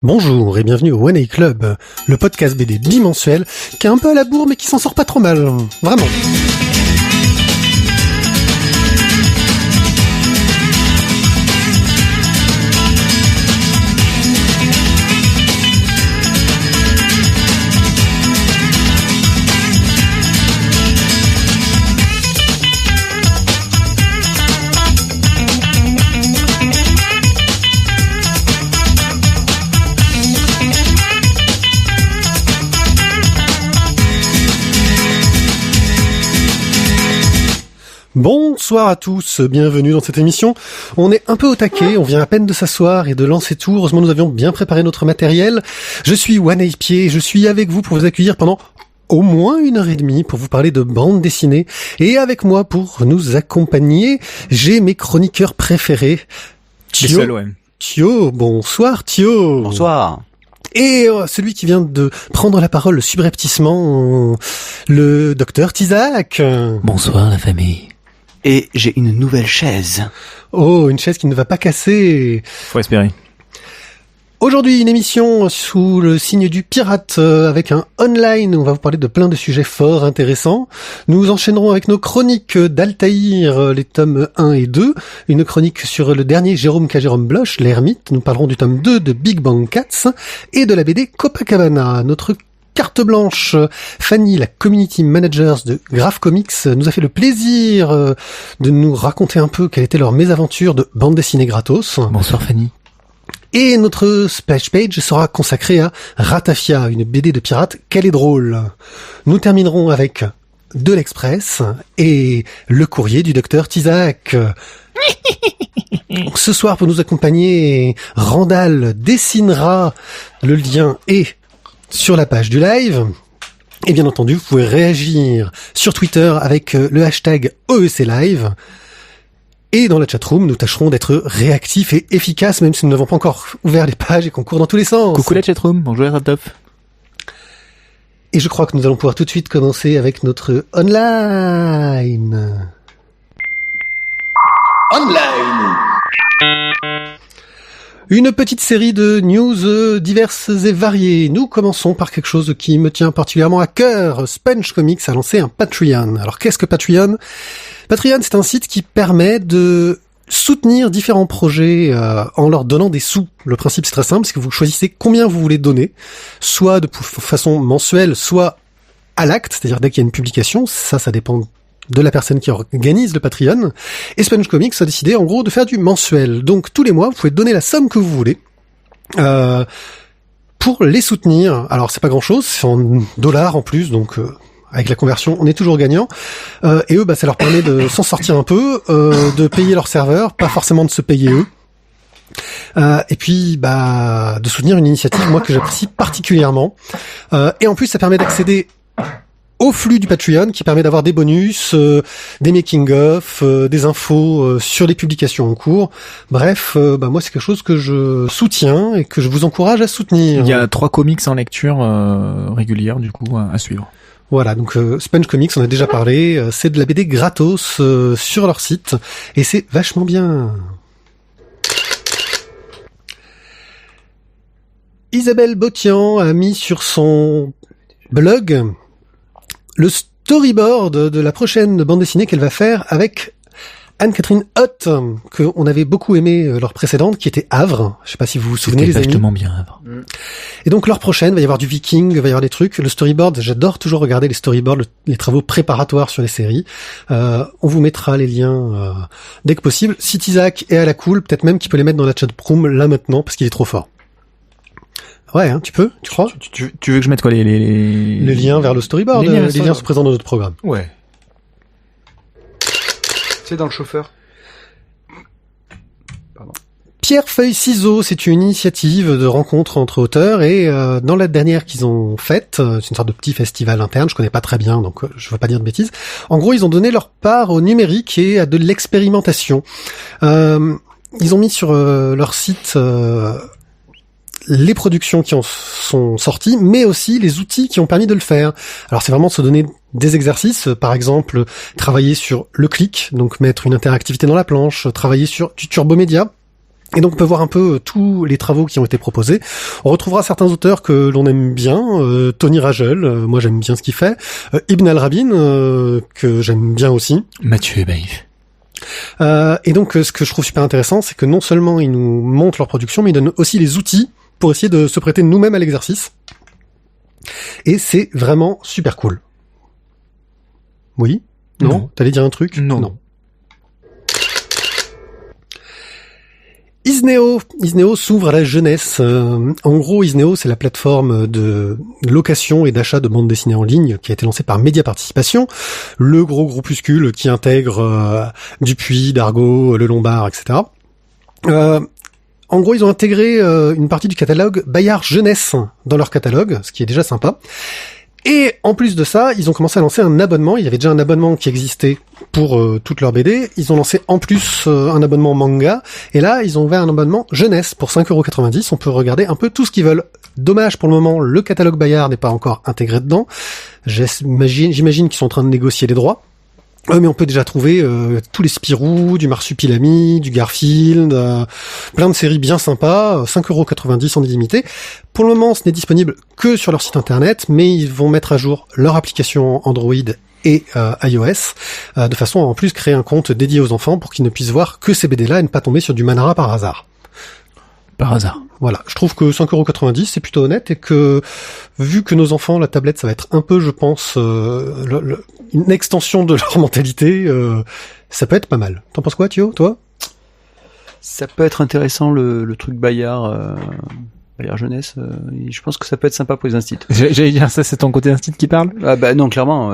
Bonjour et bienvenue au One A Club, le podcast BD bimensuel qui est un peu à la bourre mais qui s'en sort pas trop mal, vraiment. Bonsoir à tous, bienvenue dans cette émission. On est un peu au taquet, on vient à peine de s'asseoir et de lancer tout. Heureusement, nous avions bien préparé notre matériel. Je suis One A Pied et je suis avec vous pour vous accueillir pendant au moins 1h30 pour vous parler de bande dessinée. Et avec moi pour nous accompagner, j'ai mes chroniqueurs préférés. Thio, bonsoir Thio. Bonsoir. Et celui qui vient de prendre la parole subrepticement, le docteur Tizak. Bonsoir la famille. Et j'ai une nouvelle chaise. Oh, une chaise qui ne va pas casser. Faut espérer. Aujourd'hui, une émission sous le signe du pirate avec un online où on va vous parler de plein de sujets forts intéressants. Nous enchaînerons avec nos chroniques d'Altaïr, les tomes 1 et 2. Une chronique sur le dernier Jérôme Bloch, l'ermite. Nous parlerons du tome 2 de Big Bang Cats et de la BD Copacabana. Notre carte blanche, Fanny, la community manager de Graph Comics, nous a fait le plaisir de nous raconter un peu quelle était leur mésaventure de bande dessinée gratos. Bonsoir Fanny. Et notre splash page sera consacrée à Ratafia, une BD de pirate, qu'elle est drôle. Nous terminerons avec de l'Express et le courrier du docteur Tizak. Ce soir, pour nous accompagner, Randall dessinera le lien et sur la page du live. Et bien entendu, vous pouvez réagir sur Twitter avec le hashtag OECLive. Et dans la chatroom, nous tâcherons d'être réactifs et efficaces, même si nous n'avons pas encore ouvert les pages et qu'on court dans tous les sens. Coucou la chatroom, bonjour Radolf. Et je crois que nous allons pouvoir tout de suite commencer avec notre online. Une petite série de news diverses et variées. Nous commençons par quelque chose qui me tient particulièrement à cœur. Sponge Comics a lancé un Patreon. Alors qu'est-ce que Patreon ? Patreon, c'est un site qui permet de soutenir différents projets en leur donnant des sous. Le principe, c'est très simple, c'est que vous choisissez combien vous voulez donner, soit de façon mensuelle, soit à l'acte, c'est-à-dire dès qu'il y a une publication. Ça dépend de la personne qui organise le Patreon. Et Sponge Comics a décidé, en gros, de faire du mensuel. Donc, tous les mois, vous pouvez donner la somme que vous voulez pour les soutenir. Alors, c'est pas grand-chose, c'est en dollars en plus, donc avec la conversion, on est toujours gagnant. Et eux, ça leur permet de s'en sortir un peu, de payer leur serveur, pas forcément de se payer eux. Et puis, de soutenir une initiative, moi, que j'apprécie particulièrement. Et en plus, ça permet d'accéder au flux du Patreon, qui permet d'avoir des bonus, des making-of, des infos sur les publications en cours. Bref, moi c'est quelque chose que je soutiens et que je vous encourage à soutenir. Il y a 3 comics en lecture régulière du coup à suivre. Voilà, donc Sponge Comics, on a déjà parlé, c'est de la BD gratos sur leur site et c'est vachement bien. Isabelle Botian a mis sur son blog le storyboard de la prochaine bande dessinée qu'elle va faire avec Anne-Catherine Hott, qu'on avait beaucoup aimé leur précédente, qui était Havre. Je sais pas si vous vous souvenez, les amis. C'était vachement bien, Havre. Et donc leur prochaine, va y avoir du Viking, va y avoir des trucs. Le storyboard, j'adore toujours regarder les storyboards, les travaux préparatoires sur les séries. On vous mettra les liens dès que possible. Si Tizak est à la cool, peut-être même qu'il peut les mettre dans la chatroom là maintenant, parce qu'il est trop fort. Ouais, tu peux, tu crois ? Tu veux que je mette quoi les liens vers le storyboard, les liens sont présents dans notre programme. Ouais. C'est dans le chauffeur. Pardon. Pierre Feuille Ciseaux, c'est une initiative de rencontre entre auteurs et dans la dernière qu'ils ont faite, c'est une sorte de petit festival interne, je connais pas très bien donc je veux pas dire de bêtises. En gros, ils ont donné leur part au numérique et à de l'expérimentation. Ils ont mis sur leur site les productions qui en sont sorties, mais aussi les outils qui ont permis de le faire. Alors c'est vraiment de se donner des exercices, par exemple travailler sur le clic, donc mettre une interactivité dans la planche, travailler sur du turbo média, Et donc on peut voir un peu tous les travaux qui ont été proposés. On retrouvera certains auteurs que l'on aime bien, Tony Ragel, moi j'aime bien ce qu'il fait, Ibn al-Rabin, que j'aime bien aussi. Mathieu Baïf. Et donc ce que je trouve super intéressant, c'est que non seulement ils nous montrent leur production, mais ils donnent aussi les outils pour essayer de se prêter nous-mêmes à l'exercice. Et c'est vraiment super cool. Oui ? Non. T'allais dire un truc ? Non. Isneo s'ouvre à la jeunesse. En gros, Isneo, c'est la plateforme de location et d'achat de bandes dessinées en ligne qui a été lancée par Média Participation, le gros groupuscule qui intègre Dupuis, Dargaud, Le Lombard, etc. En gros, ils ont intégré une partie du catalogue Bayard Jeunesse dans leur catalogue, ce qui est déjà sympa. Et en plus de ça, ils ont commencé à lancer un abonnement. Il y avait déjà un abonnement qui existait pour toutes leurs BD. Ils ont lancé en plus un abonnement manga. Et là, ils ont ouvert un abonnement jeunesse pour 5,90 €. On peut regarder un peu tout ce qu'ils veulent. Dommage pour le moment, le catalogue Bayard n'est pas encore intégré dedans. J'imagine qu'ils sont en train de négocier les droits. Mais on peut déjà trouver tous les Spirou, du Marsupilami, du Garfield, plein de séries bien sympas, 5,90 € en illimité. Pour le moment, ce n'est disponible que sur leur site internet, mais ils vont mettre à jour leur application Android et iOS, de façon à en plus créer un compte dédié aux enfants pour qu'ils ne puissent voir que ces BD-là et ne pas tomber sur du Manhara par hasard. Par hasard. Voilà, je trouve que 5,90 € c'est plutôt honnête et que, vu que nos enfants, la tablette, ça va être un peu, je pense, une extension de leur mentalité, ça peut être pas mal. T'en penses quoi, Thio, toi ? Ça peut être intéressant le truc Bayard jeunesse. Je pense que ça peut être sympa pour les instituts. J'allais dire ça, c'est ton côté instit qui parle ? Ah bah non, clairement.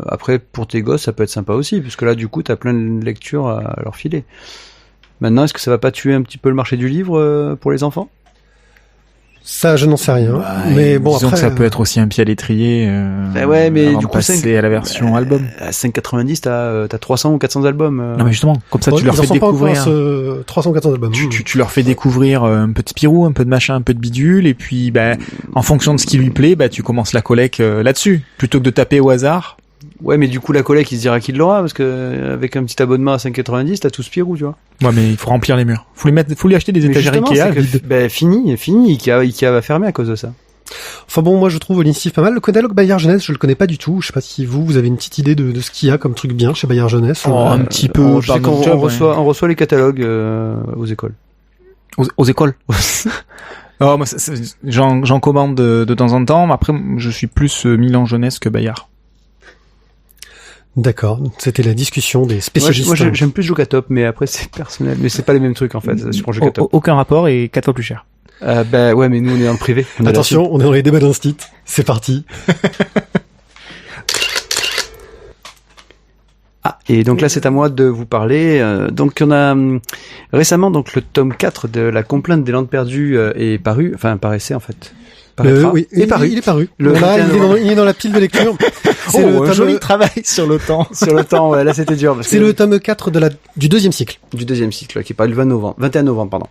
Après, pour tes gosses, ça peut être sympa aussi, puisque là, du coup, t'as plein de lectures à leur filer. Maintenant, est-ce que ça va pas tuer un petit peu le marché du livre pour les enfants ? Ça, je n'en sais rien. Mais bon, disons après, que ça peut être aussi un pied à l'étrier. Ouais, mais avant du de coup, passer à la version album. À 5,90, t'as 300 ou 400 albums. Non, mais justement, comme ça, tu leur fais découvrir. 300 ou 400 albums. Tu leur fais découvrir un peu de Spirou, un peu de machin, un peu de bidule, et puis, en fonction de ce qui lui plaît, tu commences la collecte là-dessus, plutôt que de taper au hasard. Ouais, mais du coup, la collecte, il se dira qu'il l'aura, parce que avec un petit abonnement à 5,90, t'as tout Spirou, tu vois. Ouais, mais il faut remplir les murs. Faut lui acheter des étagères Ikea vides. Fini, Ikea va fermer à cause de ça. Enfin bon, moi je trouve l'initiative pas mal. Le catalogue Bayard Jeunesse, je le connais pas du tout. Je sais pas si vous avez une petite idée de ce qu'il y a comme truc bien chez Bayard Jeunesse. Un petit peu. Je sais qu'on reçoit les catalogues aux écoles. Aux écoles. Oh, moi, j'en commande de temps en temps. Après, je suis plus Milan Jeunesse que Bayard. D'accord, c'était la discussion des spécialistes. Moi j'aime plus Jokatop, mais après c'est personnel, mais c'est pas les mêmes trucs en fait. Je prends Jokatop. Aucun rapport et 4 fois plus cher. Ouais, mais nous on est dans le privé. Attention, on est dans les débats d'instit. C'est parti. Et donc là c'est à moi de vous parler. Donc on a récemment donc le tome 4 de la complainte des Landes perdues est paru, enfin paraissait en fait. Oui, il est paru. Là, il est dans la pile de lecture. C'est un joli travail sur le temps. Sur le temps, ouais, là c'était dur. C'est le tome 4 du deuxième cycle. Du deuxième cycle, qui est paru le 21 novembre, pardon.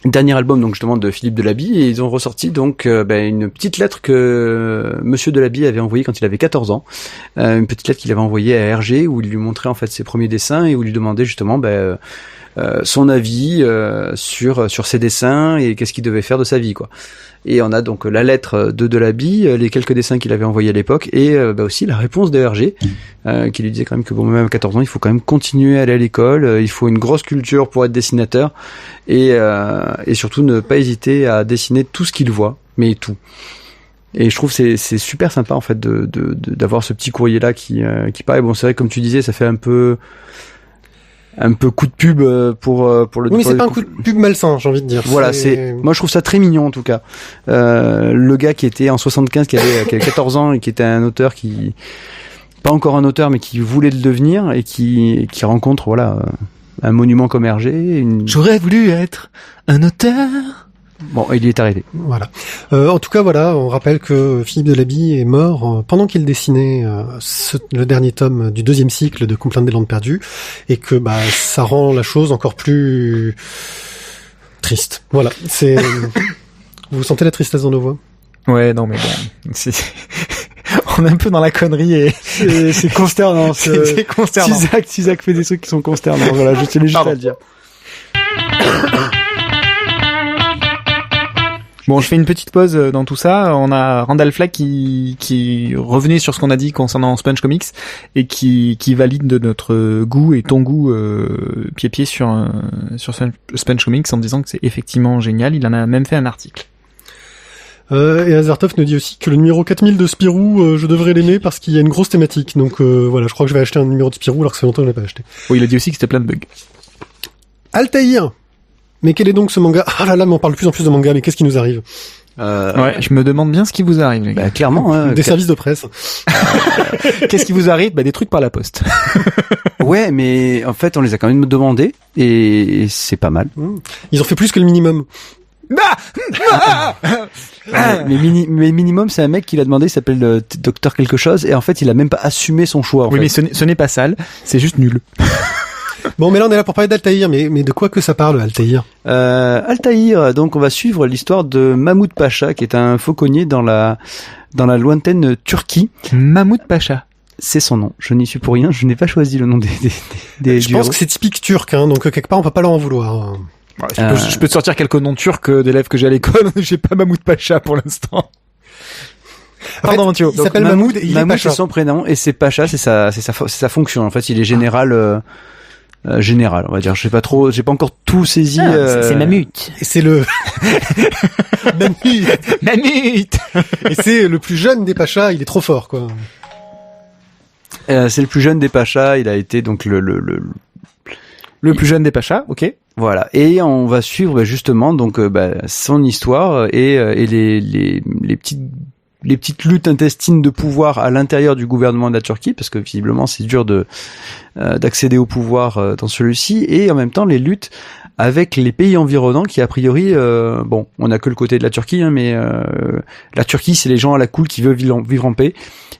Dernier album, donc justement, de Philippe Delaby, et ils ont ressorti donc une petite lettre que Monsieur Delaby avait envoyée quand il avait 14 ans. Une petite lettre qu'il avait envoyée à Hergé, où il lui montrait en fait ses premiers dessins, et où il lui demandait justement son avis sur ses dessins et qu'est-ce qu'il devait faire de sa vie, quoi. Et on a donc la lettre de Delaby, les quelques dessins qu'il avait envoyés à l'époque, et aussi la réponse de Hergé, qui lui disait quand même que même à 14 ans, il faut quand même continuer à aller à l'école, il faut une grosse culture pour être dessinateur, et surtout ne pas hésiter à dessiner tout ce qu'il voit, mais tout. Et je trouve c'est super sympa en fait d'avoir ce petit courrier là qui paraît, bon c'est vrai comme tu disais, ça fait un peu coup de pub pour le. Oui, mais c'est pas un coup de pub malsain, j'ai envie de dire. Voilà, moi je trouve ça très mignon en tout cas. Le gars qui était en 75, qui avait 14 ans et qui était un auteur pas encore un auteur mais qui voulait le devenir et qui rencontre un monument comme Hergé. J'aurais voulu être un auteur. Bon, il y est arrivé. Voilà. En tout cas, voilà, on rappelle que Philippe Delaby est mort pendant qu'il dessinait le dernier tome du deuxième cycle de Complainte des Landes perdues, et que ça rend la chose encore plus triste. Voilà. Vous sentez la tristesse dans nos voix ? Ouais, non, mais bon, on est un peu dans la connerie et c'est consternant. C'est consternant. Isaac fait des trucs qui sont consternants. Voilà, je tenais juste à le dire. Bon, je fais une petite pause dans tout ça. On a Randall Flagg qui revenait sur ce qu'on a dit concernant Sponge Comics et qui valide de notre goût et ton goût pied sur Sponge Comics en disant que c'est effectivement génial. Il en a même fait un article. Et Azertov nous dit aussi que le numéro 4000 de Spirou, je devrais l'aimer parce qu'il y a une grosse thématique. Donc voilà, je crois que je vais acheter un numéro de Spirou alors que ça fait longtemps que je l'ai pas acheté. Oui, il a dit aussi que c'était plein de bugs. Altaïr. Mais quel est donc ce manga? Ah là là, mais on parle de plus en plus de manga, mais qu'est-ce qui nous arrive? Ouais, je me demande bien ce qui vous arrive, les gars. Bah, clairement, hein, des services de presse. Qu'est-ce qui vous arrive? Bah, des trucs par la poste. Ouais, mais en fait, on les a quand même demandés et c'est pas mal. Ils ont fait plus que le minimum. Mais minimum, c'est un mec qui l'a demandé, il s'appelle Docteur quelque chose, et en fait, il a même pas assumé son choix. En fait. Mais ce n'est pas sale, c'est juste nul. Bon, mais là, on est là pour parler d'Altaïr, mais de quoi que ça parle, Altaïr? Altaïr, donc on va suivre l'histoire de Mahmoud Pacha, qui est un fauconnier dans la lointaine Turquie. Mahmoud Pacha. C'est son nom. Je n'y suis pour rien, je n'ai pas choisi le nom des Je pense que c'est typique turc, hein, donc quelque part, on peut pas leur en vouloir. Ouais, je peux te sortir quelques noms turcs d'élèves que j'ai à l'école, j'ai pas Mahmoud Pacha pour l'instant. Pardon, Mathieu. Il s'appelle Mahmoud et il est Pacha. C'est son prénom et c'est Pacha, c'est sa fonction. En fait, il est général, général, on va dire. J'ai pas encore tout saisi. C'est Mamut. Et c'est le Mamut. Et c'est le plus jeune des Pachas. Il est trop fort, quoi. C'est le plus jeune des Pachas. Il a été donc le plus jeune des Pachas, ok. Voilà. Et on va suivre justement donc son histoire et les petites luttes intestines de pouvoir à l'intérieur du gouvernement de la Turquie, parce que visiblement c'est dur d'accéder au pouvoir dans celui-ci, et en même temps les luttes avec les pays environnants qui a priori on a que le côté de la Turquie, hein, mais la Turquie c'est les gens à la cool qui veulent vivre en paix,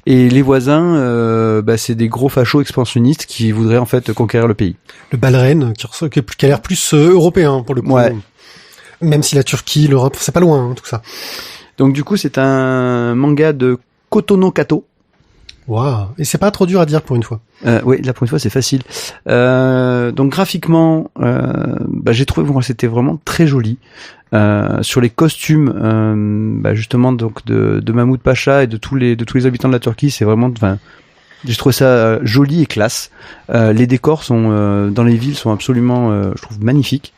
et les voisins c'est des gros fachos expansionnistes qui voudraient en fait conquérir le pays. Le Balren qui a l'air plus européen pour le coup. Ouais. Même si la Turquie, l'Europe, c'est pas loin, hein, tout ça. Donc du coup, c'est un manga de Kotono Kato. Waouh. Et c'est pas trop dur à dire pour une fois. Oui, là pour une fois, c'est facile. Donc graphiquement, j'ai trouvé que c'était vraiment très joli. Sur les costumes, justement donc de Mahmoud Pacha et de tous les habitants de la Turquie, c'est vraiment, j'ai trouvé ça joli et classe. Les décors sont dans les villes sont absolument, je trouve, magnifiques.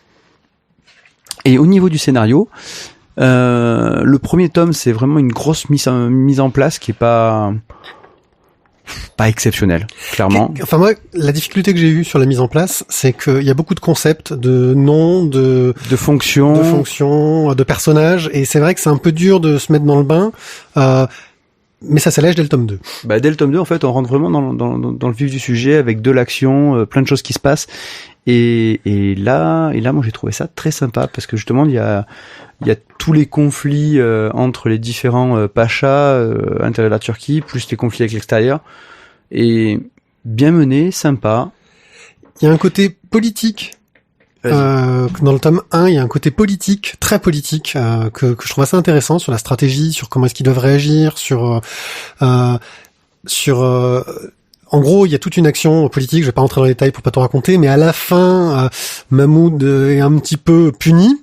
Et au niveau du scénario, le premier tome, c'est vraiment une grosse mise en place qui est pas exceptionnelle, clairement. Enfin moi, la difficulté que j'ai eue sur la mise en place, c'est qu'il y a beaucoup de concepts, de noms, de fonctions, de personnages, et c'est vrai que c'est un peu dur de se mettre dans le bain. Mais ça s'allège dès le tome 2. Dès le tome 2, en fait, on rentre vraiment dans le vif du sujet, avec de l'action, plein de choses qui se passent. Et là, moi, j'ai trouvé ça très sympa, parce que justement, il y a tous les conflits entre les différents pachas à l'intérieur de la Turquie, plus les conflits avec l'extérieur. Et bien mené, sympa. Il y a un côté politique. Dans le tome 1, il y a un côté politique, très politique, que je trouve assez intéressant, sur la stratégie, sur comment est-ce qu'ils doivent réagir, en gros, il y a toute une action politique, je vais pas rentrer dans les détails pour pas tout raconter, mais à la fin, Mahmoud est un petit peu puni.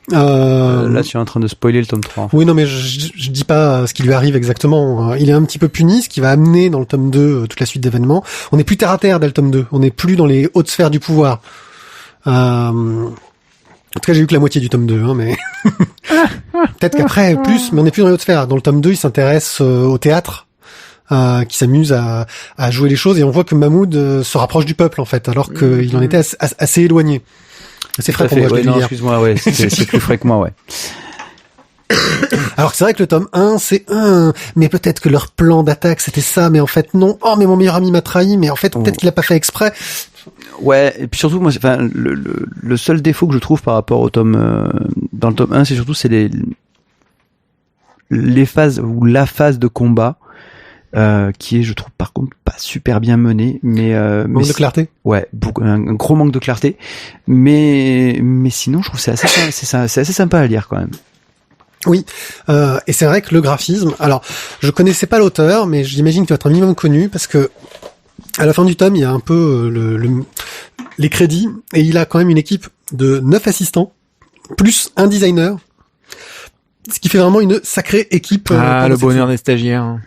Là, tu es en train de spoiler le tome 3. Oui, non, mais je dis pas ce qui lui arrive exactement. Il est un petit peu puni, ce qui va amener dans le tome 2 toute la suite d'événements. On n'est plus terre à terre dès le tome 2. On n'est plus dans les hautes sphères du pouvoir. En tout cas, j'ai eu que la moitié du tome 2, hein, mais peut-être qu'après plus, mais on n'est plus dans les hautes sphères. Dans le tome 2, il s'intéresse au théâtre, qui s'amuse à jouer les choses, et on voit que Mahmoud se rapproche du peuple en fait, alors qu'il en était assez éloigné. C'est frais pour moi, je l'ai lu hier. Excuse-moi, ouais, c'est plus frais que moi, ouais. Alors c'est vrai que le tome 1, c'est mais peut-être que leur plan d'attaque c'était ça, mais en fait non. Oh, mais mon meilleur ami m'a trahi, mais en fait peut-être qu'il a pas fait exprès. Ouais, et puis surtout moi, le seul défaut que je trouve par rapport au tome dans le tome 1, c'est surtout les phases ou la phase de combat qui est, je trouve, par contre pas super bien menée, mais manque de clarté. Ouais, un gros manque de clarté, mais sinon je trouve que c'est assez sympa à lire quand même. Oui, et c'est vrai que le graphisme, alors je connaissais pas l'auteur, mais j'imagine qu'il doit être un minimum connu, parce que À la fin du tome, il y a un peu les crédits, et il a quand même une équipe de 9 assistants, plus un designer, ce qui fait vraiment une sacrée équipe. Le bonheur des stagiaires.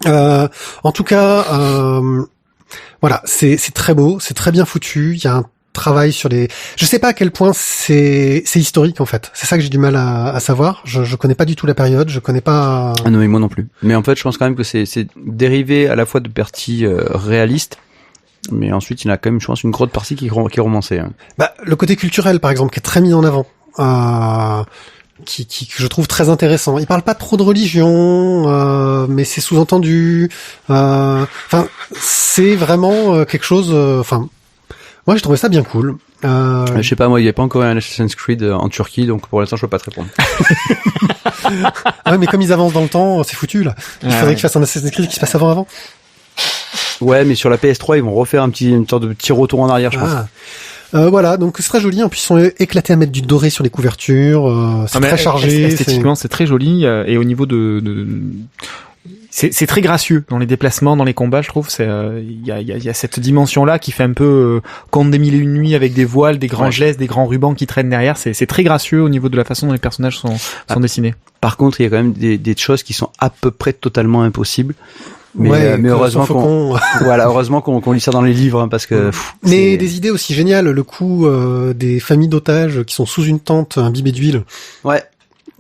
En tout cas, voilà, c'est très beau, c'est très bien foutu, il y a un travail sur les... Je sais pas à quel point c'est historique en fait. C'est ça que j'ai du mal à savoir. Je connais pas du tout la période, je connais pas... Ah non, mais moi non plus. Mais en fait, je pense quand même que c'est dérivé à la fois de parties réalistes, mais ensuite il y a quand même, je pense, une grosse partie qui est romancée. Hein. Bah, le côté culturel par exemple, qui est très mis en avant. Que je trouve très intéressant. Il parle pas trop de religion, mais c'est sous-entendu. Enfin, c'est vraiment quelque chose... moi, j'ai trouvé ça bien cool. Je sais pas, moi, il n'y a pas encore un Assassin's Creed en Turquie, donc pour l'instant, je peux pas te répondre. Ah ouais, mais comme ils avancent dans le temps, c'est foutu, là. Il faudrait qu'ils fassent un Assassin's Creed qui se passe avant. Ouais, mais sur la PS3, ils vont refaire une sorte de petit retour en arrière, je pense. Voilà, donc c'est très joli. En plus, ils sont éclatés à mettre du doré sur les couvertures. C'est très chargé. Esthétiquement, c'est très joli. Et au niveau c'est très gracieux dans les déplacements, dans les combats, je trouve. Il y a cette dimension-là qui fait un peu Conte des Mille et Une Nuits avec des voiles, des grands gestes, des grands rubans qui traînent derrière. C'est très gracieux au niveau de la façon dont les personnages sont dessinés. Par contre, il y a quand même des choses qui sont à peu près totalement impossibles. Mais heureusement qu'on lit ça dans les livres, hein, parce que... Mais des idées aussi géniales, le coup des familles d'otages qui sont sous une tente imbibée d'huile. Ouais.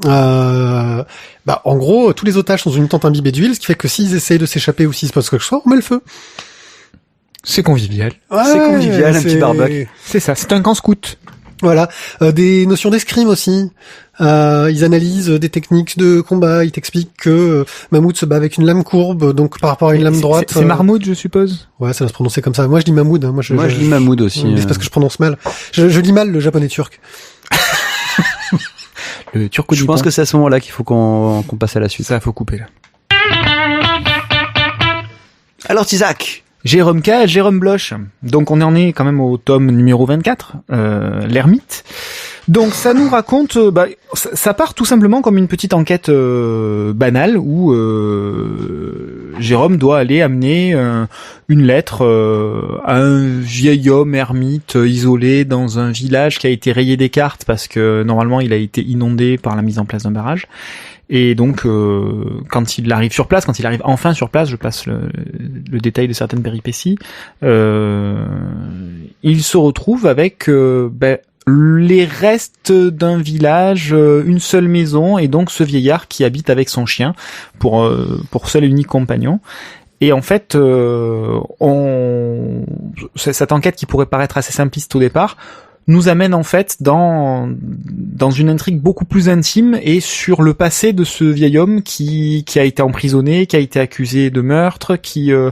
En gros, tous les otages sont sous une tente imbibée d'huile, ce qui fait que s'ils essayent de s'échapper ou s'il se passe quelque chose, on met le feu. C'est convivial. Ouais, c'est convivial, un petit barbecue. C'est ça, c'est un camp scout. Voilà, des notions d'escrime aussi. Ils analysent des techniques de combat. Ils t'expliquent que Mammouth se bat avec une lame courbe, donc par rapport à une lame droite. C'est Marmoud, je suppose. Ouais, ça doit se prononcer comme ça. Moi, je dis Mahmoud. Hein. Moi, je dis Mahmoud aussi. C'est parce que je prononce mal. Je lis mal le japonais turc. Le turco. Je pense que c'est à ce moment-là qu'il faut qu'on passe à la suite. Ça, faut couper là. Alors, Isaac. Jérôme K, Jérôme Bloch. Donc on en est quand même au tome numéro 24, l'ermite. Donc ça nous raconte, ça part tout simplement comme une petite enquête banale où Jérôme doit aller amener une lettre à un vieil homme ermite isolé dans un village qui a été rayé des cartes parce que normalement il a été inondé par la mise en place d'un barrage. Et donc, quand il arrive enfin sur place, je passe le détail de certaines péripéties, il se retrouve avec les restes d'un village, une seule maison, et donc ce vieillard qui habite avec son chien pour seul et unique compagnon. Et en fait, cette enquête qui pourrait paraître assez simpliste au départ, nous amène en fait dans une intrigue beaucoup plus intime et sur le passé de ce vieil homme qui a été emprisonné, qui a été accusé de meurtre, qui a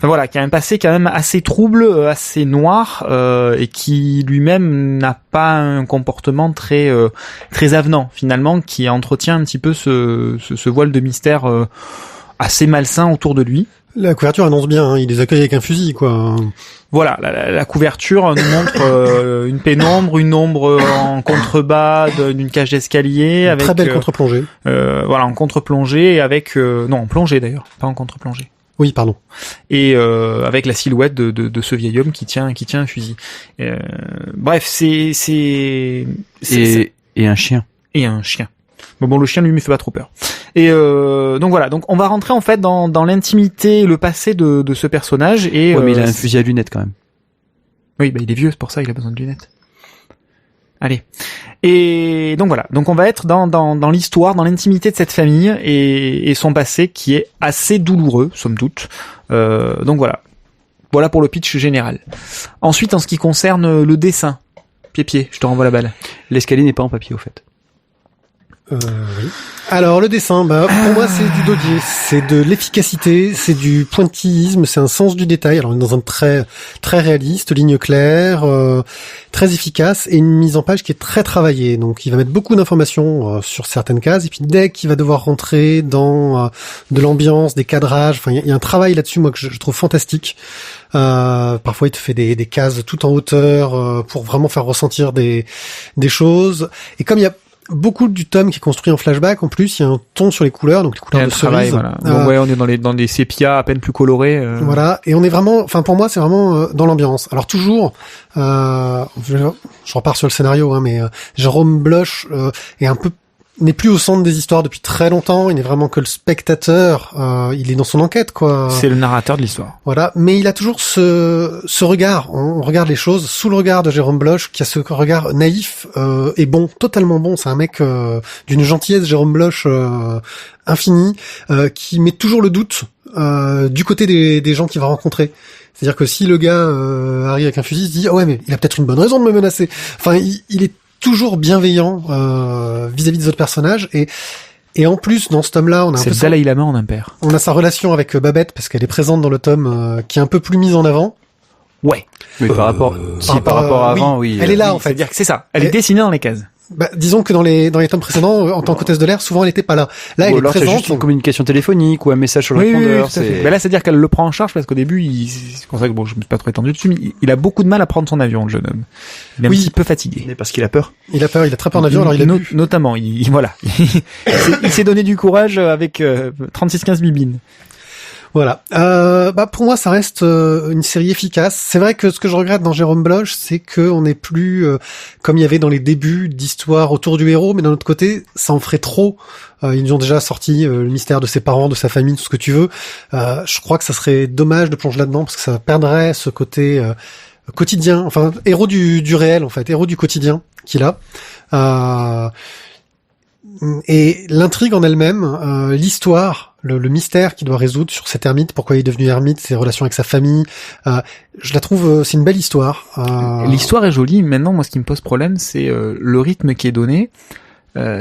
un passé quand même assez trouble, assez noir, et qui lui-même n'a pas un comportement très avenant finalement, qui entretient un petit peu ce voile de mystère assez malsain autour de lui. La couverture annonce bien, hein, il les accueille avec un fusil, quoi. Voilà, la couverture nous montre une pénombre, une ombre en contrebas d'une cage d'escalier, avec très belle contre-plongée. En contre-plongée avec en plongée d'ailleurs, pas en contre-plongée. Oui, pardon. Et avec la silhouette de ce vieil homme qui tient un fusil. Bref, et un chien. Et un chien. Bon, le chien lui me fait pas trop peur. Et donc voilà, donc on va rentrer en fait dans l'intimité, le passé de ce personnage et mais il a un fusil à lunettes quand même. Oui, il est vieux, c'est pour ça il a besoin de lunettes. Allez. Et donc voilà, donc on va être dans l'histoire, dans l'intimité de cette famille et son passé qui est assez douloureux, somme toute. Donc voilà pour le pitch général. Ensuite, en ce qui concerne le dessin, Pied, je te renvoie la balle. L'escalier n'est pas en papier au fait. Oui. Alors le dessin, pour moi c'est du dodier, c'est de l'efficacité, c'est du pointillisme, c'est un sens du détail. Alors on est dans un très très réaliste, ligne claire, très efficace et une mise en page qui est très travaillée. Donc il va mettre beaucoup d'informations sur certaines cases et puis dès qu'il va devoir rentrer dans de l'ambiance, des cadrages, enfin il y a un travail là-dessus moi que je trouve fantastique. Parfois il te fait des cases tout en hauteur pour vraiment faire ressentir des choses. Et comme il y a beaucoup du tome qui est construit en flashback. En plus, il y a un ton sur les couleurs, donc les couleurs de cerise. Voilà. Donc ouais, on est dans des sépias à peine plus colorés. Voilà, et on est vraiment, enfin pour moi, c'est vraiment dans l'ambiance. Alors toujours, je repars sur le scénario, hein, mais Jérôme Bloch est un peu n'est plus au centre des histoires depuis très longtemps. Il n'est vraiment que le spectateur. Il est dans son enquête, quoi. C'est le narrateur de l'histoire. Voilà, mais il a toujours ce regard. On regarde les choses sous le regard de Jérôme Bloch, qui a ce regard naïf et bon, totalement bon. C'est un mec d'une gentillesse, Jérôme Bloch, infinie, qui met toujours le doute du côté des gens qu'il va rencontrer. C'est-à-dire que si le gars arrive avec un fusil, il se dit ouais, mais il a peut-être une bonne raison de me menacer. Enfin, il est toujours bienveillant vis-à-vis de votre personnage et en plus dans ce tome-là on a c'est le Dalai Lama en impair. On a sa relation avec Babette parce qu'elle est présente dans le tome qui est un peu plus mise en avant. Ouais. Mais par rapport à avant, oui. Elle est là en fait. C'est-à-dire que c'est ça. Elle est dessinée dans les cases. Bah, disons que dans les tomes précédents, en tant qu'hôtesse de l'air, souvent elle était pas là. Là, elle est présente. C'est juste une communication téléphonique ou un message sur le répondeur. Mais là, c'est-à-dire qu'elle le prend en charge parce qu'au début, c'est pour ça que bon, je me suis pas trop étendu dessus, mais il a beaucoup de mal à prendre son avion, le jeune homme. Il est un petit peu fatigué. Mais parce qu'il a peur. Il a peur, il a très peur en avion, alors il a bu. Notamment, voilà. il s'est donné du courage avec 36-15 bibines. Voilà. Pour moi, ça reste une série efficace. C'est vrai que ce que je regrette dans Jérôme Bloch, c'est qu'on n'est plus comme il y avait dans les débuts d'histoire autour du héros, mais d'un autre côté, ça en ferait trop. Ils nous ont déjà sorti le mystère de ses parents, de sa famille, tout ce que tu veux. Je crois que ça serait dommage de plonger là-dedans parce que ça perdrait ce côté quotidien, enfin héros du réel en fait, héros du quotidien qu'il a. Et l'intrigue en elle-même, l'histoire, le mystère qu'il doit résoudre sur cet ermite, pourquoi il est devenu ermite, ses relations avec sa famille, je la trouve, c'est une belle histoire. L'histoire est jolie. Maintenant, moi, ce qui me pose problème, c'est le rythme qui est donné.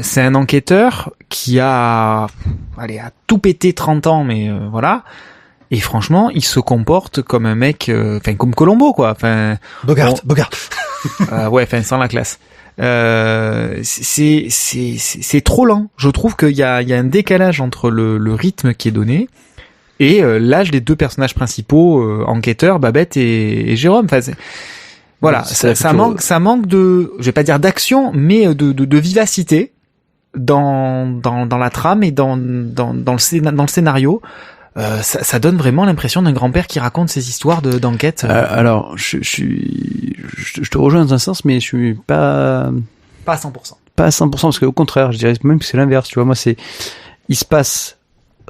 C'est un enquêteur qui a tout pété 30 ans, mais voilà. Et franchement, il se comporte comme un mec, comme Colombo, quoi. Enfin, Bogart. Sans la classe. C'est trop lent. Je trouve qu'il y a un décalage entre le rythme qui est donné et l'âge des deux personnages principaux, enquêteurs, Babette et Jérôme. Enfin, voilà, ça manque de, je vais pas dire d'action, mais de vivacité dans la trame et dans le scénario. Ça donne vraiment l'impression d'un grand-père qui raconte ses histoires d'enquête. Alors, je te rejoins dans un sens, mais je suis pas à 100%. Pas à 100%, parce qu'au contraire, je dirais même que c'est l'inverse, tu vois. Moi, il se passe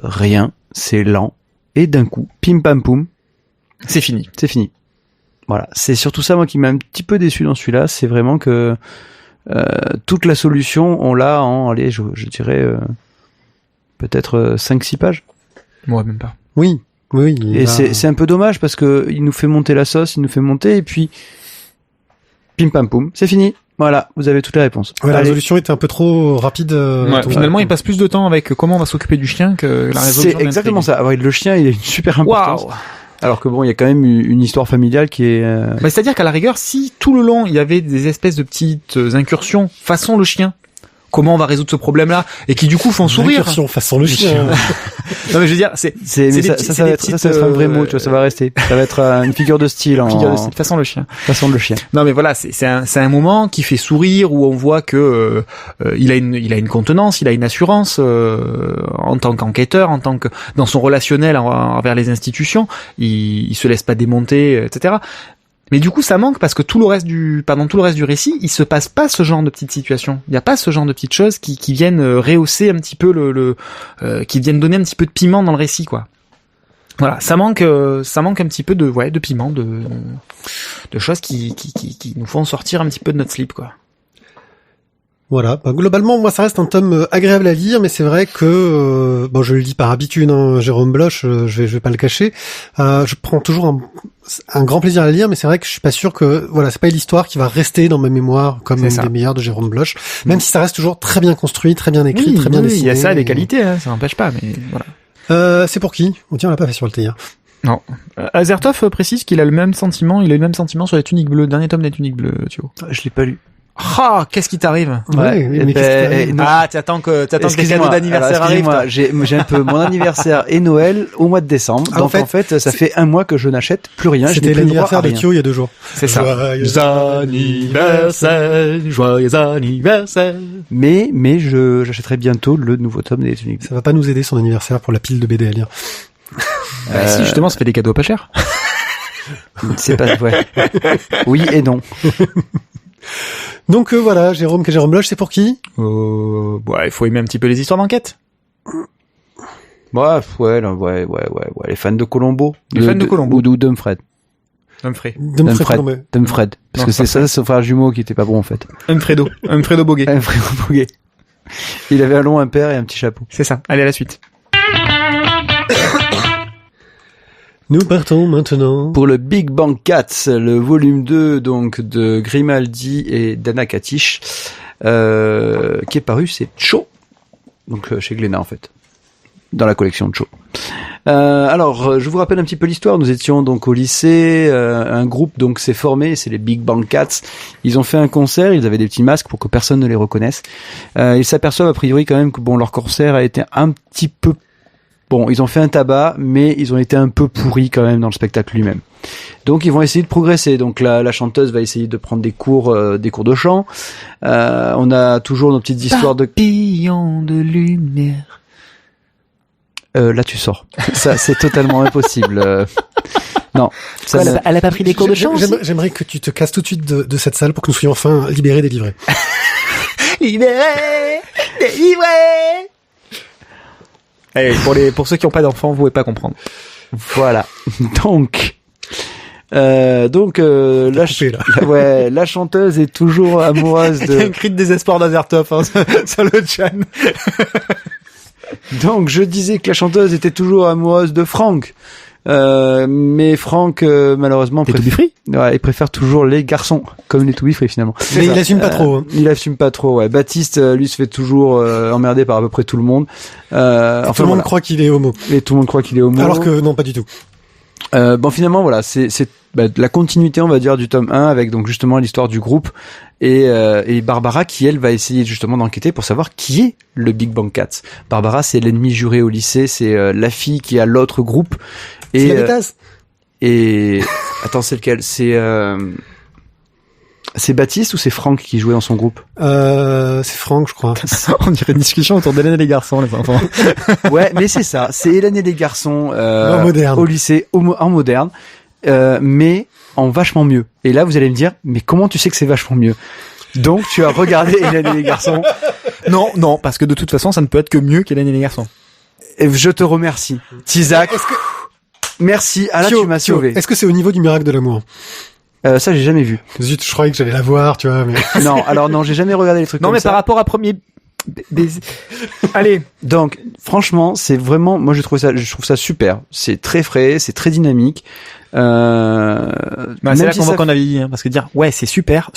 rien, c'est lent, et d'un coup, pim pam poum, c'est fini. Voilà. C'est surtout ça, moi, qui m'a un petit peu déçu dans celui-là, c'est vraiment que, toute la solution, on l'a en, je dirais, peut-être 5-6 pages. Moi, même pas. Oui. Et c'est un peu dommage parce que il nous fait monter la sauce, et puis pim pam poum, c'est fini. Voilà, vous avez toutes les réponses. Ouais, la résolution était un peu trop rapide. Finalement, il passe plus de temps avec comment on va s'occuper du chien que la résolution. C'est exactement ça. Ouais, le chien, il a une super importance. Wow. Alors que bon, il y a quand même une histoire familiale qui est. C'est-à-dire qu'à la rigueur, si tout le long il y avait des espèces de petites incursions façon le chien. Comment on va résoudre ce problème-là et qui du coup font sourire. Incursion façon le chien. Non mais je veux dire, ça va être un vrai mot, tu vois, ça va rester. Ça va être une figure de style. Façon le chien. Façon le chien. Non mais voilà, c'est un moment qui fait sourire où on voit que il a une contenance, il a une assurance en tant qu'enquêteur, en tant que dans son relationnel envers les institutions, il se laisse pas démonter, etc. Mais du coup, ça manque parce que tout le reste du récit, il se passe pas ce genre de petites situations. Il y a pas ce genre de petites choses qui viennent rehausser un petit peu qui viennent donner un petit peu de piment dans le récit, quoi. Voilà, ça manque un petit peu de piment, de choses qui nous font sortir un petit peu de notre slip, quoi. Voilà, globalement, moi, ça reste un tome agréable à lire, mais c'est vrai que, je le dis par habitude, hein, Jérôme Bloch, je vais pas le cacher, je prends toujours un grand plaisir à le lire, mais c'est vrai que je suis pas sûr que, voilà, c'est pas l'histoire qui va rester dans ma mémoire comme une des meilleures de Jérôme Bloch, même si ça reste toujours très bien construit, très bien écrit, très bien dessiné. Il y a ça, des qualités, hein, ça n'empêche pas, mais voilà. C'est pour qui? On l'a pas fait sur le hier. Non. Azertov précise qu'il a le même sentiment, sur les tuniques bleues, le dernier tome des tuniques bleues, Thio. Je l'ai pas lu. Ah, qu'est-ce qui t'arrive? Ouais, mais qu'est-ce que t'arrives? Ah, t'attends que les cadeaux d'anniversaire arrivent. Moi, j'ai un peu mon anniversaire et Noël au mois de décembre. Ah, donc en fait, ça fait un mois que je n'achète plus rien. C'était l'anniversaire de Thio il y a 2 jours. C'est ça. Joyeux anniversaire, joyeux anniversaire. Mais j'achèterai bientôt le nouveau tome des Tuniques. Ça va pas nous aider son anniversaire pour la pile de BD à lire. Si, justement, ça fait des cadeaux pas chers. C'est pas ouais. Oui et non. Donc voilà, Jérôme Loge, c'est pour qui? Ouais, il faut aimer un petit peu les histoires d'enquête. Ouais, les fans de Colombo. Les fans de Colombo. Ou Dumfred. Dumfred. Parce que c'est ça, son frère jumeau qui était pas bon, en fait. Humfredo Boguet. Humfredo Boguet. Il avait un long impair et un petit chapeau. C'est ça. Allez, à la suite. Nous partons maintenant pour le Big Bang Cats, le volume 2 donc de Grimaldi et d'Anna Katish, qui est paru, c'est Cho, donc chez Glénat en fait, dans la collection de Cho. Alors, je vous rappelle un petit peu l'histoire. Nous étions donc au lycée, un groupe donc s'est formé, c'est les Big Bang Cats. Ils ont fait un concert, ils avaient des petits masques pour que personne ne les reconnaisse. Ils s'aperçoivent a priori quand même que bon, leur concert a été un petit peu bon, ils ont fait un tabac, mais ils ont été un peu pourris quand même dans le spectacle lui-même. Donc ils vont essayer de progresser. Donc la chanteuse va essayer de prendre des cours de chant. On a toujours nos petites histoires de papillons de lumière. Là tu sors. Ça c'est totalement impossible. Non. Ça, elle a pas pris des cours de chant. J'aimerais que tu te casses tout de suite de cette salle pour que nous soyons enfin libérés, délivrés. Libérés, délivrés. Allez, pour ceux qui n'ont pas d'enfants, vous pouvez pas comprendre. Voilà. Donc la chanteuse est toujours amoureuse de... Il y a un cri de désespoir d'Azertov, sur le chat. Donc, je disais que la chanteuse était toujours amoureuse de Franck. Mais Franck, malheureusement, il préfère toujours les garçons, comme les To Be Free, finalement. Mais il assume pas trop. Hein. Il assume pas trop, ouais. Baptiste, lui, se fait toujours emmerder par à peu près tout le monde. Tout le monde croit qu'il est homo. Et tout le monde croit qu'il est homo. Alors que non, pas du tout. Bon, finalement, voilà, c'est la continuité, on va dire, du tome 1, avec donc justement l'histoire du groupe et Barbara qui, elle, va essayer justement d'enquêter pour savoir qui est le Big Bang Cats. Barbara, c'est l'ennemi juré au lycée, c'est la fille qui a l'autre groupe. C'est la pétasse. Et attends, c'est lequel? C'est Baptiste ou c'est Franck qui jouait dans son groupe? C'est Franck, je crois. On dirait une discussion autour d'Hélène et les garçons, les enfants. Ouais, mais c'est ça. C'est Hélène et les garçons moderne. Au lycée, en moderne, mais en vachement mieux. Et là, vous allez me dire, mais comment tu sais que c'est vachement mieux? Donc, tu as regardé Hélène et les garçons? Non, parce que de toute façon, ça ne peut être que mieux qu'Hélène et les garçons. Et je te remercie. Tisac. Merci. Ah là, tu m'as sauvé. Est-ce que c'est au niveau du miracle de l'amour? Ça, j'ai jamais vu. Zut, je croyais que j'allais la voir, tu vois, mais... Non, j'ai jamais regardé les trucs comme ça. Non, mais par rapport à premier baiser. Allez. Donc, franchement, c'est vraiment, moi, je trouve ça super. C'est très frais, c'est très dynamique. C'est là qu'on voit qu'on avait dit, hein, parce que dire, ouais, c'est super,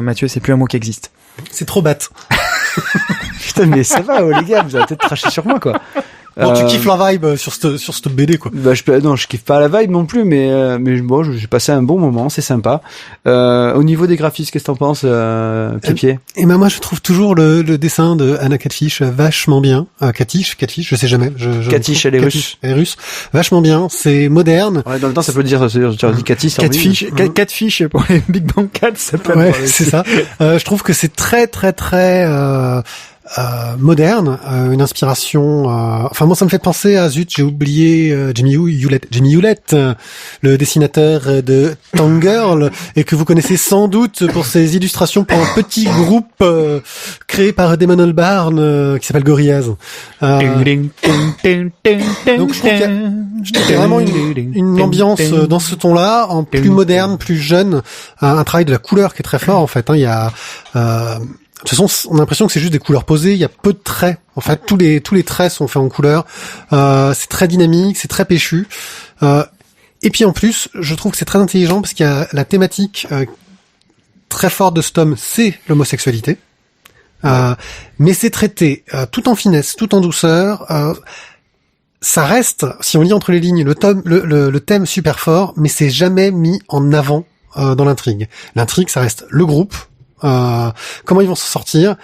Mathieu, c'est plus un mot qui existe. C'est trop bête. Putain, mais ça va, les gars, vous allez peut-être cracher sur moi, quoi. Bon, tu kiffes la vibe sur cette BD, quoi. Bah, je kiffe pas la vibe non plus, mais bon, j'ai passé un bon moment, c'est sympa. Au niveau des graphismes, qu'est-ce que t'en penses, Pied? Et ben, moi, je trouve toujours le dessin de Anna Katish vachement bien. Katish, je sais jamais. Katish, elle est russe. Elle est russe. Vachement bien. C'est moderne. Ouais, dans le temps, ça peut dire, tu as dit Katish. Catfish pour les Big Bang Cats, ça peut ouais, c'est ça. Je trouve que c'est très, très, très, moderne, une inspiration. Enfin, moi, ça me fait penser à j'ai oublié Jimmy Hewlett, le dessinateur de Tangirl, et que vous connaissez sans doute pour ses illustrations pour un petit groupe créé par Damon Albarn qui s'appelle Gorillaz. Donc, je trouve qu'il y a vraiment une ambiance dans ce ton-là, en plus moderne, plus jeune, un travail de la couleur qui est très fort en fait. Hein. Il y a de toute façon, on a l'impression que c'est juste des couleurs posées. Il y a peu de traits. En fait, tous les traits sont faits en couleur. C'est très dynamique, c'est très péchu. Et puis en plus, je trouve que c'est très intelligent parce qu'il y a la thématique très forte de ce tome, c'est l'homosexualité. Mais c'est traité tout en finesse, tout en douceur. Ça reste, si on lit entre les lignes, le thème super fort, mais c'est jamais mis en avant dans l'intrigue. L'intrigue, ça reste le groupe. comment ils vont s'en sortir.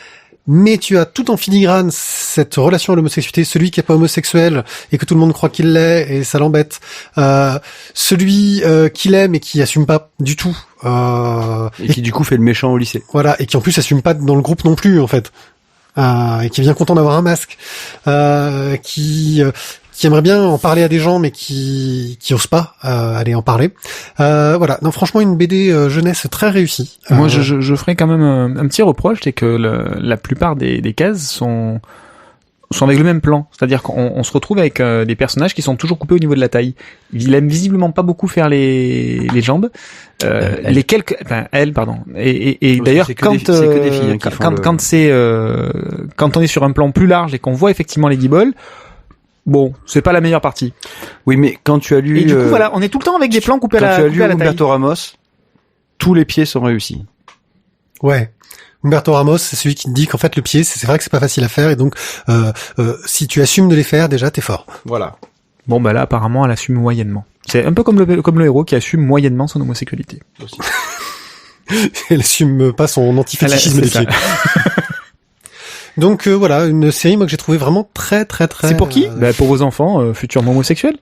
Mais tu as tout en filigrane cette relation à l'homosexualité, celui qui est pas homosexuel et que tout le monde croit qu'il l'est et ça l'embête, celui qui l'aime et qui assume pas du tout, et qui du coup fait le méchant au lycée. Voilà, et qui en plus assume pas dans le groupe non plus en fait, et qui est bien content d'avoir un masque, qui aimerait bien en parler à des gens mais qui osent pas aller en parler. Voilà, non franchement une BD jeunesse très réussie. Moi je ferais quand même un petit reproche, c'est que la plupart des cases sont avec le même plan, c'est-à-dire qu'on se retrouve avec des personnages qui sont toujours coupés au niveau de la taille. Il aime visiblement pas beaucoup faire les jambes, les quelques, enfin elle pardon. Et d'ailleurs quand on est sur un plan plus large et qu'on voit effectivement les guibolles, bon, c'est pas la meilleure partie. Oui, mais quand tu as lu... Et du coup, voilà, on est tout le temps avec des plans coupés à la taille. Quand tu as lu Humberto Ramos, tous les pieds sont réussis. Ouais. Humberto Ramos, c'est celui qui te dit qu'en fait, le pied, c'est vrai que c'est pas facile à faire, et donc, si tu assumes de les faire, déjà, t'es fort. Voilà. Bon, bah là, apparemment, elle assume moyennement. C'est un peu comme le héros qui assume moyennement son homosexualité. Aussi. Elle assume pas son antifétichisme des pieds. Donc voilà, une série moi que j'ai trouvé vraiment très très très... C'est pour qui pour vos enfants, futurement homosexuels.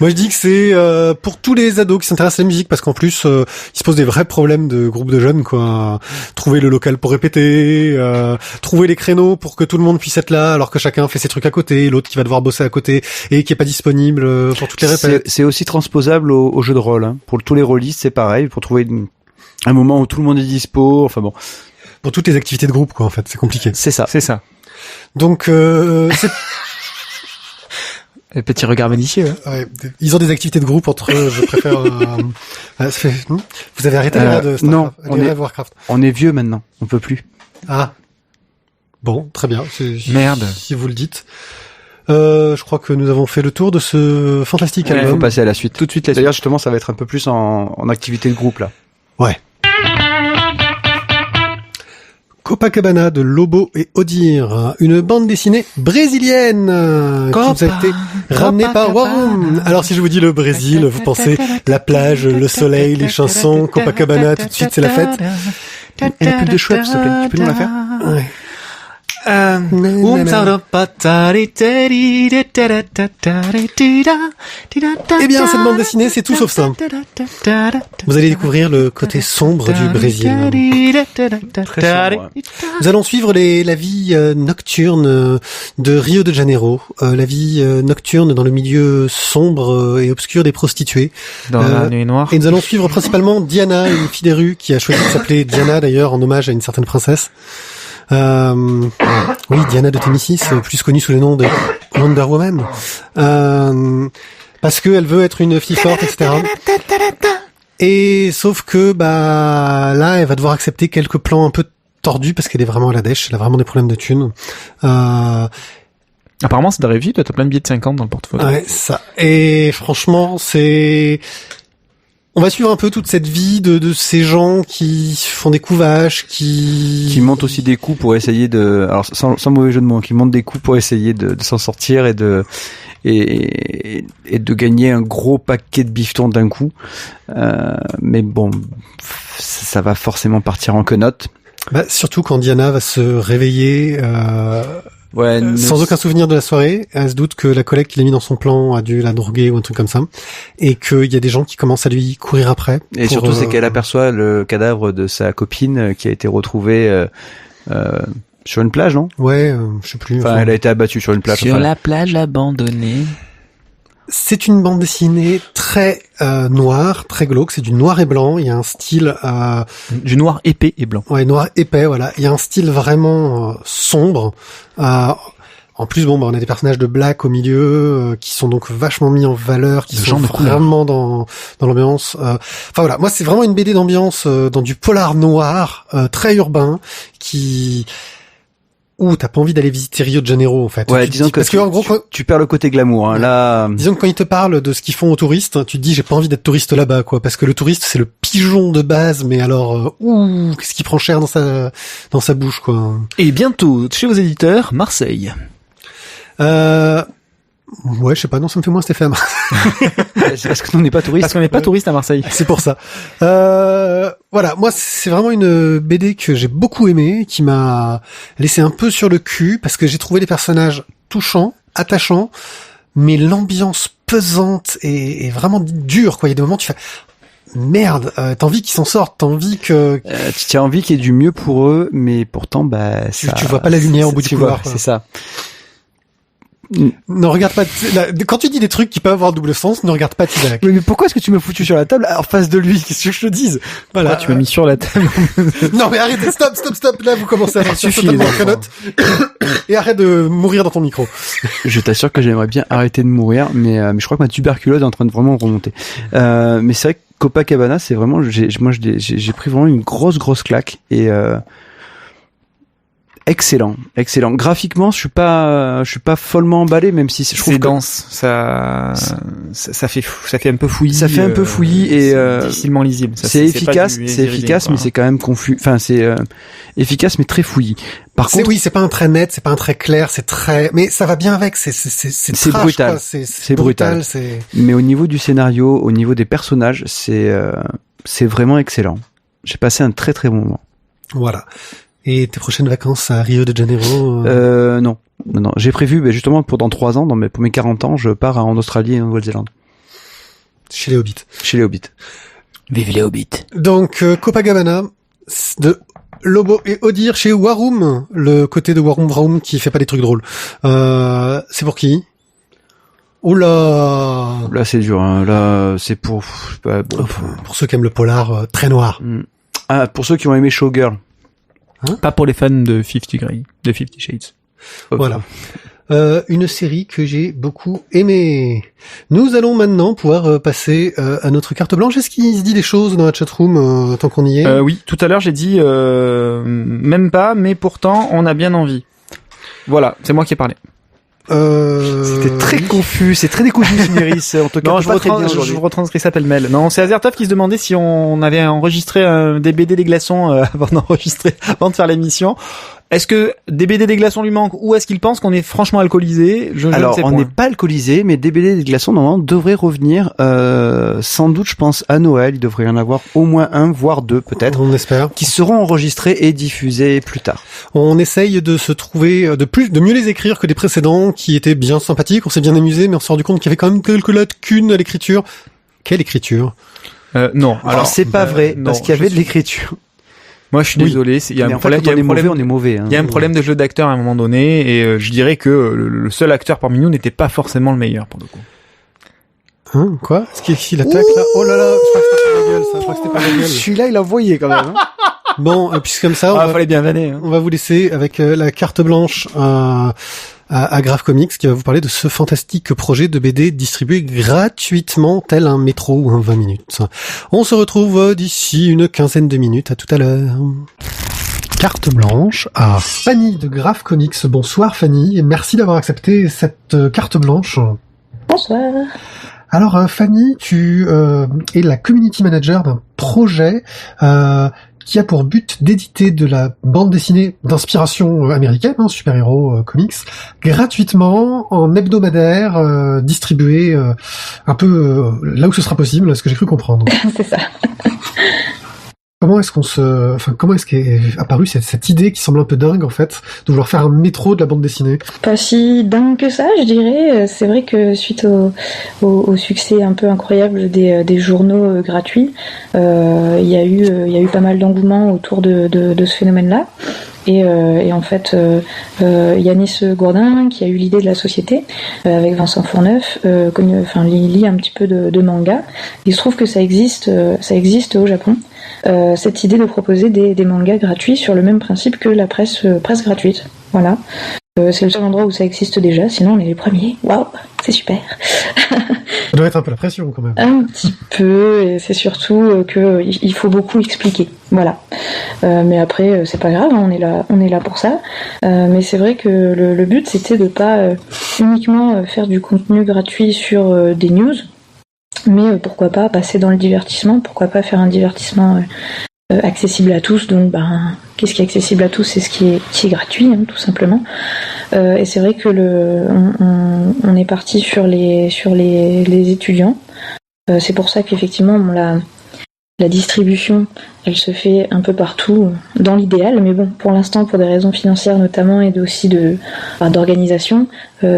Moi je dis que c'est pour tous les ados qui s'intéressent à la musique, parce qu'en plus ils se posent des vrais problèmes de groupe de jeunes, quoi. Trouver le local pour répéter, trouver les créneaux pour que tout le monde puisse être là alors que chacun fait ses trucs à côté, l'autre qui va devoir bosser à côté et qui est pas disponible pour toutes les répètes. C'est aussi transposable au jeu de rôle, hein. Pour tous les rôlistes c'est pareil, pour trouver un moment où tout le monde est dispo, enfin bon... Pour toutes les activités de groupe, quoi, en fait, c'est compliqué. C'est ça. Donc, c'est... Petit regard malicieux. Hein. Ouais, ils ont des activités de groupe entre eux, je préfère... Vous avez arrêté de Starcraft, non, Warcraft. On est vieux maintenant, on peut plus. Ah. Bon, très bien. Merde. Si vous le dites. Je crois que nous avons fait le tour de ce fantastique album. Il faut passer à la suite. Tout de suite. D'ailleurs, justement, ça va être un peu plus en activité de groupe, là. Ouais. Copacabana de Lobo et Odir, une bande dessinée brésilienne qui nous a été ramenée par Warum. Alors si je vous dis le Brésil, vous pensez la plage, le soleil, les chansons, Copacabana, tout de suite c'est la fête. Elle est plus de Schweppes, s'il te plaît. Tu peux nous la faire? Ouais. Eh bien, cette bande dessinée, c'est tout sauf ça. Vous allez découvrir le côté sombre du Brésil. Très sombre. Nous allons suivre la vie nocturne de Rio de Janeiro, la vie nocturne dans le milieu sombre et obscur des prostituées. Dans la nuit noire. Et nous allons suivre principalement Diana, une fille des rues qui a choisi de s'appeler Diana d'ailleurs en hommage à une certaine princesse. Oui, Diana de Thémisis, plus connue sous le nom de Wonder Woman, parce que elle veut être une fille forte, etc. Et sauf que là, elle va devoir accepter quelques plans un peu tordus parce qu'elle est vraiment à la dèche, elle a vraiment des problèmes de thunes. Apparemment, c'est d'arriver vite, t'as plein de billets de 50 dans le portefeuille. Ouais, ça. Et franchement, on va suivre un peu toute cette vie de ces gens qui font des couvages, qui montent aussi des coups pour essayer alors sans mauvais jeu de mots, qui montent des coups pour essayer de s'en sortir et de gagner un gros paquet de bifetons d'un coup. Mais bon, ça va forcément partir en quenotte. Surtout quand Diana va se réveiller sans aucun souvenir de la soirée, elle se doute que la collègue qu'il a mis dans son plan a dû la droguer ou un truc comme ça, et qu'il y a des gens qui commencent à lui courir après. Et surtout, c'est qu'elle aperçoit le cadavre de sa copine qui a été retrouvé sur une plage, non? Ouais, je sais plus. Enfin, elle a été abattue sur une plage. Sur la plage abandonnée. C'est une bande dessinée très noire, très glauque. C'est du noir et blanc. Il y a un style du noir épais et blanc. Ouais, noir épais. Voilà. Il y a un style vraiment sombre. En plus, on a des personnages de black au milieu qui sont donc vachement mis en valeur, qui sont vraiment dans l'ambiance. Enfin voilà, moi c'est vraiment une BD d'ambiance dans du polar noir, très urbain, qui t'as pas envie d'aller visiter Rio de Janeiro en fait. Ouais, disons que parce que en gros tu perds le côté glamour. Hein, là, disons que quand ils te parlent de ce qu'ils font aux touristes, tu te dis j'ai pas envie d'être touriste là-bas, quoi, parce que le touriste c'est le pigeon de base, mais alors qu'est-ce qui prend cher dans sa bouche, quoi. Et bientôt chez vos éditeurs, Marseille. Moi Ouais, je sais pas, non, ça me fait moins cet effet à Marseille. C'est parce que nous, on n'est pas touristes. Parce qu'on n'est pas touriste à Marseille. C'est pour ça. Voilà, moi, c'est vraiment une BD que j'ai beaucoup aimée, qui m'a laissé un peu sur le cul, parce que j'ai trouvé les personnages touchants, attachants, mais l'ambiance pesante et vraiment dure, quoi. Il y a des moments où tu fais... Merde, t'as envie qu'ils s'en sortent, t'as envie que... tu as envie qu'il y ait du mieux pour eux, mais pourtant, bah... Tu vois pas la lumière au bout du couloir. C'est ça. Ne regarde pas... Quand tu dis des trucs qui peuvent avoir double sens, ne regarde pas Tizak. Mais pourquoi est-ce que tu m'as foutu sur la table en face de lui? Qu'est-ce que je te dise? Voilà. Pourquoi tu m'as mis sur la table? Non mais arrêtez, stop. Là, vous commencez à partir totalement en canotte. Et arrête de mourir dans ton micro. Je t'assure que j'aimerais bien arrêter de mourir, mais je crois que ma tuberculose est en train de vraiment remonter. Mais c'est vrai que Copacabana, c'est vraiment... j'ai pris vraiment une grosse claque. Et... Excellent. Graphiquement, je suis pas follement emballé, même si je trouve c'est dense. Ça fait un peu fouillis. Ça fait un peu fouillis et difficilement lisible. C'est efficace, mais c'est quand même confus. Enfin, c'est efficace, mais très fouillis. Par contre, oui, c'est pas un trait net, c'est pas un trait clair, c'est très, mais ça va bien avec. C'est trash, brutal. Quoi. C'est brutal. Mais au niveau du scénario, au niveau des personnages, c'est vraiment excellent. J'ai passé un très bon moment. Voilà. Et tes prochaines vacances à Rio de Janeiro? Non. J'ai prévu, justement, dans 3 ans, pour mes 40 ans, je pars en Australie et en Nouvelle-Zélande. Chez les Hobbits. Vive les Hobbits. Donc, Copacabana, de Lobo et Odir chez Warum, le côté de Warum Vraum qui fait pas des trucs drôles. C'est pour qui? Oula! Là, c'est dur, hein. Là, c'est pour ceux qui aiment le polar, très noir. Ah, pour ceux qui ont aimé Showgirl. Pas pour les fans de 50 Shades. Voilà. Une série que j'ai beaucoup aimée. Nous allons maintenant pouvoir passer à notre carte blanche. Est-ce qu'il se dit des choses dans la chatroom tant qu'on y est? Oui, tout à l'heure j'ai dit même pas, mais pourtant on a bien envie. Voilà, c'est moi qui ai parlé. C'était très confus, c'est très décousu, Simiris. En tout cas, non, je vous retranscris ça pêle-mêle. Non, c'est Azertov qui se demandait si on avait enregistré des BD des glaçons avant de faire l'émission. Est-ce que des BD des glaçons lui manquent ou est-ce qu'il pense qu'on est franchement alcoolisé? Alors, on n'est pas alcoolisé, mais des BD des glaçons, normalement, devraient revenir, sans doute, je pense, à Noël. Il devrait y en avoir au moins 1, voire 2, peut-être. On espère. Qui seront enregistrés et diffusés plus tard. On essaye de se trouver, de mieux les écrire que les précédents, qui étaient bien sympathiques. On s'est bien amusé, mais on s'est rendu compte qu'il y avait quand même quelques lacunes à l'écriture. Quelle écriture? Non. Alors, c'est pas vrai, parce qu'il y avait de l'écriture. Moi, je suis désolé. Il y a un problème. On est mauvais. Il y a un problème de jeu d'acteur à un moment donné, et je dirais que le seul acteur parmi nous n'était pas forcément le meilleur pour le coup. Hein, quoi? Est-ce qu'il attaque là? Oh là là, je crois que c'était pas la gueule, ça. Je crois que c'était pas la gueule. Celui-là, il a envoyé quand même. Bon, puisque comme ça, fallait bien vanner. On va vous laisser avec la carte blanche à Graph Comics qui va vous parler de ce fantastique projet de BD distribué gratuitement tel un métro ou un 20 minutes. On se retrouve d'ici une quinzaine de minutes. À tout à l'heure. Carte blanche à Fanny de Graph Comics. Bonsoir Fanny et merci d'avoir accepté cette carte blanche. Bonsoir. Alors Fanny, tu es la community manager d'un projet qui a pour but d'éditer de la bande dessinée d'inspiration américaine, super-héros comics, gratuitement, en hebdomadaire, distribué un peu là où ce sera possible, ce que j'ai cru comprendre. C'est ça. Comment est-ce qu'est apparue cette idée qui semble un peu dingue, en fait, de vouloir faire un métro de la bande dessinée? Pas si dingue que ça, je dirais. C'est vrai que suite au succès un peu incroyable des journaux gratuits, il y a eu pas mal d'engouement autour de ce phénomène-là. Et en fait, Yanis Gourdin, qui a eu l'idée de la société, avec Vincent Fourneuf, lit un petit peu de manga. Il se trouve que ça existe au Japon. Cette idée de proposer des mangas gratuits sur le même principe que la presse gratuite. Voilà. C'est le seul endroit où ça existe déjà, sinon on est les premiers. Waouh, c'est super. Ça doit être un peu la pression quand même. Un petit peu, et c'est surtout qu'il faut beaucoup expliquer. Voilà. Mais après, c'est pas grave, on est là pour ça. Mais c'est vrai que le but c'était de pas uniquement faire du contenu gratuit sur des news, mais pourquoi pas passer dans le divertissement, pourquoi pas faire un divertissement accessible à tous. Donc qu'est-ce qui est accessible à tous? C'est ce qui est gratuit, tout simplement. Et c'est vrai que on est parti sur les étudiants. C'est pour ça qu'effectivement la distribution, elle se fait un peu partout dans l'idéal, mais bon, pour l'instant, pour des raisons financières notamment et aussi d'organisation,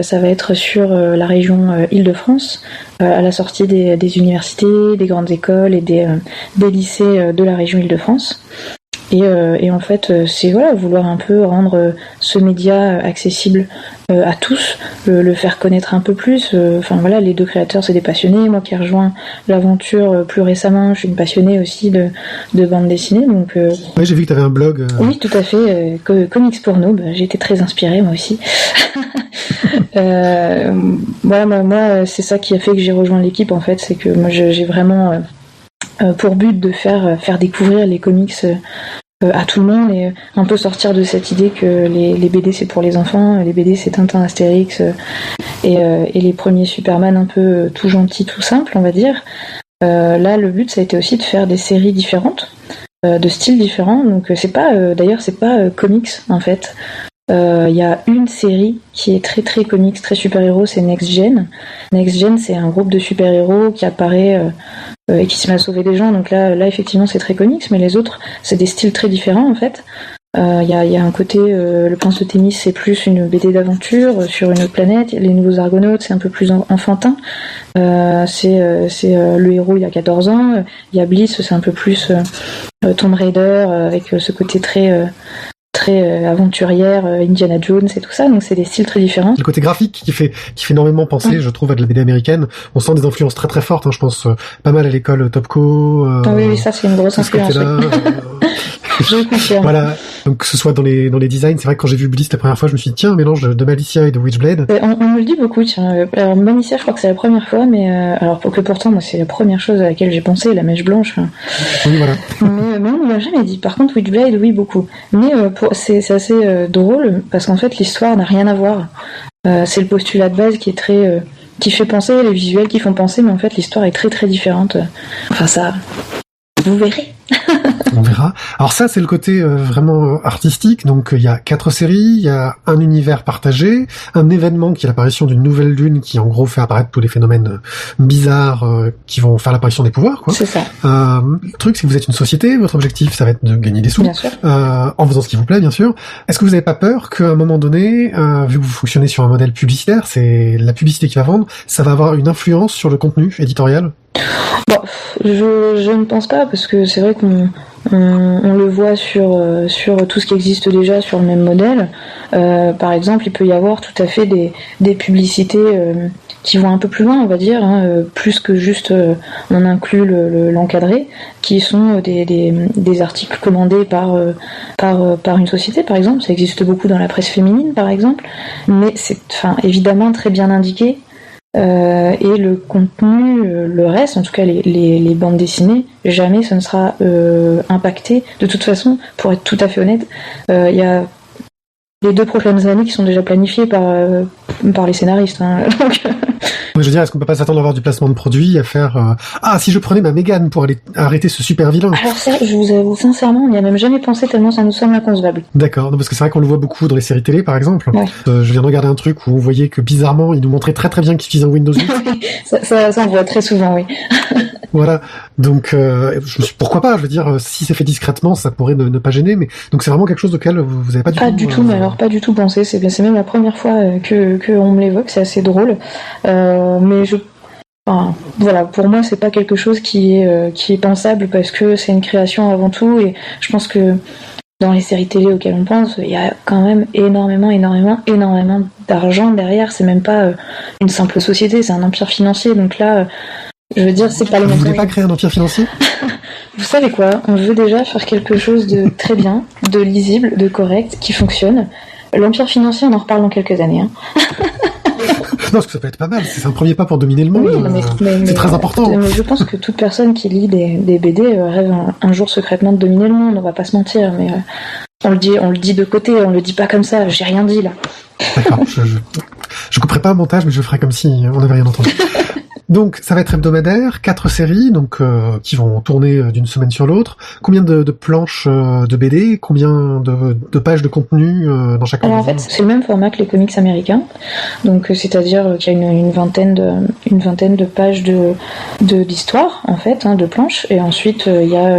ça va être sur la région Île-de-France, à la sortie des universités, des grandes écoles et des lycées de la région Île-de-France. Et en fait, c'est vouloir un peu rendre ce média accessible à tous, le faire connaître un peu plus. Les deux créateurs, c'est des passionnés. Moi qui ai rejoint l'aventure plus récemment, je suis une passionnée aussi de bande dessinée. Donc, oui, j'ai vu que tu avais un blog. Oui, tout à fait. Comics pour Noob. J'ai été très inspirée, moi aussi. Moi, c'est ça qui a fait que j'ai rejoint l'équipe, en fait. C'est que moi, j'ai vraiment pour but de faire découvrir les comics à tout le monde et un peu sortir de cette idée que les BD c'est pour les enfants, les BD c'est Tintin, Astérix et les premiers Superman un peu tout gentils, tout simples, on va dire. Là, le but ça a été aussi de faire des séries différentes, de styles différents. Donc c'est pas comics en fait. Il y a une série qui est très très comics, très super-héros, c'est Next Gen. Next Gen, c'est un groupe de super-héros qui apparaît et qui se met à sauver des gens. Donc là effectivement, c'est très comics, mais les autres, c'est des styles très différents en fait. Il y a un côté, le Prince de Tennis, c'est plus une BD d'aventure sur une planète. Les Nouveaux Argonautes, c'est un peu plus enfantin. C'est le héros il y a 14 ans. Il y a Bliss, c'est un peu plus Tomb Raider avec ce côté très aventurière, Indiana Jones et tout ça, donc c'est des styles très différents. Le côté graphique qui fait énormément penser, je trouve, à de la BD américaine. On sent des influences très très fortes, je pense pas mal à l'école Topco. Oui, ça c'est une grosse influence. Je confirme. Voilà, donc que ce soit dans les designs, c'est vrai que quand j'ai vu Bliss la première fois, je me suis dit tiens, un mélange de Malicia et de Witchblade. On me le dit beaucoup, tiens. Alors Malicia, je crois que c'est la première fois, mais alors pourtant moi c'est la première chose à laquelle j'ai pensé, la mèche blanche. Oui, voilà. Mais on ne l'a jamais dit. Par contre Witchblade, oui, beaucoup. Mais c'est assez drôle parce qu'en fait l'histoire n'a rien à voir. C'est le postulat de base qui est très qui fait penser, les visuels qui font penser, mais en fait l'histoire est très très différente. Enfin ça, vous verrez. On verra. Alors ça, c'est le côté vraiment artistique. Donc il y a 4 séries, il y a un univers partagé, un événement qui est l'apparition d'une nouvelle lune qui en gros fait apparaître tous les phénomènes bizarres qui vont faire l'apparition des pouvoirs, quoi. C'est ça. Le truc, c'est que vous êtes une société, votre objectif, ça va être de gagner des sous, bien sûr. en faisant ce qui vous plaît, bien sûr. Est-ce que vous n'avez pas peur qu'à un moment donné, vu que vous fonctionnez sur un modèle publicitaire, c'est la publicité qui va vendre, ça va avoir une influence sur le contenu éditorial ? Bon, je ne pense pas, parce que c'est vrai qu'on le voit sur tout ce qui existe déjà sur le même modèle. Par exemple, il peut y avoir tout à fait des publicités qui vont un peu plus loin, on va dire, plus que juste on inclut l'encadré, qui sont des articles commandés par une société, par exemple. Ça existe beaucoup dans la presse féminine, par exemple, mais c'est évidemment très bien indiqué. Et le contenu, le reste, en tout cas les bandes dessinées, jamais ce ne sera impacté. De toute façon, pour être tout à fait honnête, il y a les 2 prochaines années qui sont déjà planifiées par les scénaristes. Donc... Je veux dire, est-ce qu'on peut pas s'attendre à avoir du placement de produits, à faire si je prenais ma Mégane pour aller arrêter ce super vilain. Alors ça, je vous avoue sincèrement, on n'y a même jamais pensé tellement ça nous semble inconcevable. D'accord, parce que c'est vrai qu'on le voit beaucoup dans les séries télé, par exemple. Ouais. Je viens de regarder un truc où on voyait que bizarrement, il nous montrait très très bien qu'il utilisait un Windows 8. ça on voit très souvent, oui. Voilà, donc pourquoi pas, je veux dire, si c'est fait discrètement, ça pourrait ne pas gêner, mais donc c'est vraiment quelque chose auquel vous avez pas du tout... mais alors pas du tout pensé, c'est même la première fois que on me l'évoque, c'est assez drôle, mais voilà, pour moi c'est pas quelque chose qui est pensable, parce que c'est une création avant tout, et je pense que dans les séries télé auxquelles on pense, il y a quand même énormément d'argent derrière, c'est même pas une simple société, c'est un empire financier, donc là... Je veux dire, c'est pas les mêmes. Vous voulez pas créer un empire financier ? Vous savez quoi ? On veut déjà faire quelque chose de très bien, de lisible, de correct, qui fonctionne. L'empire financier, on en reparle dans quelques années. Non, parce que ça peut être pas mal. C'est un premier pas pour dominer le monde. Oui, mais c'est très important. Mais je pense que toute personne qui lit des BD rêve un jour secrètement de dominer le monde. On va pas se mentir, mais on le dit de côté. On le dit pas comme ça. J'ai rien dit là. D'accord. Je couperai pas un montage, mais je ferai comme si on n'avait rien entendu. Donc, ça va être hebdomadaire, 4 séries, donc qui vont tourner d'une semaine sur l'autre. Combien de planches de BD, combien de pages de contenu dans chaque Alors en fait, c'est le même format que les comics américains. Donc c'est-à-dire qu'il y a une vingtaine de pages d'histoire en fait, de planches, et ensuite il y a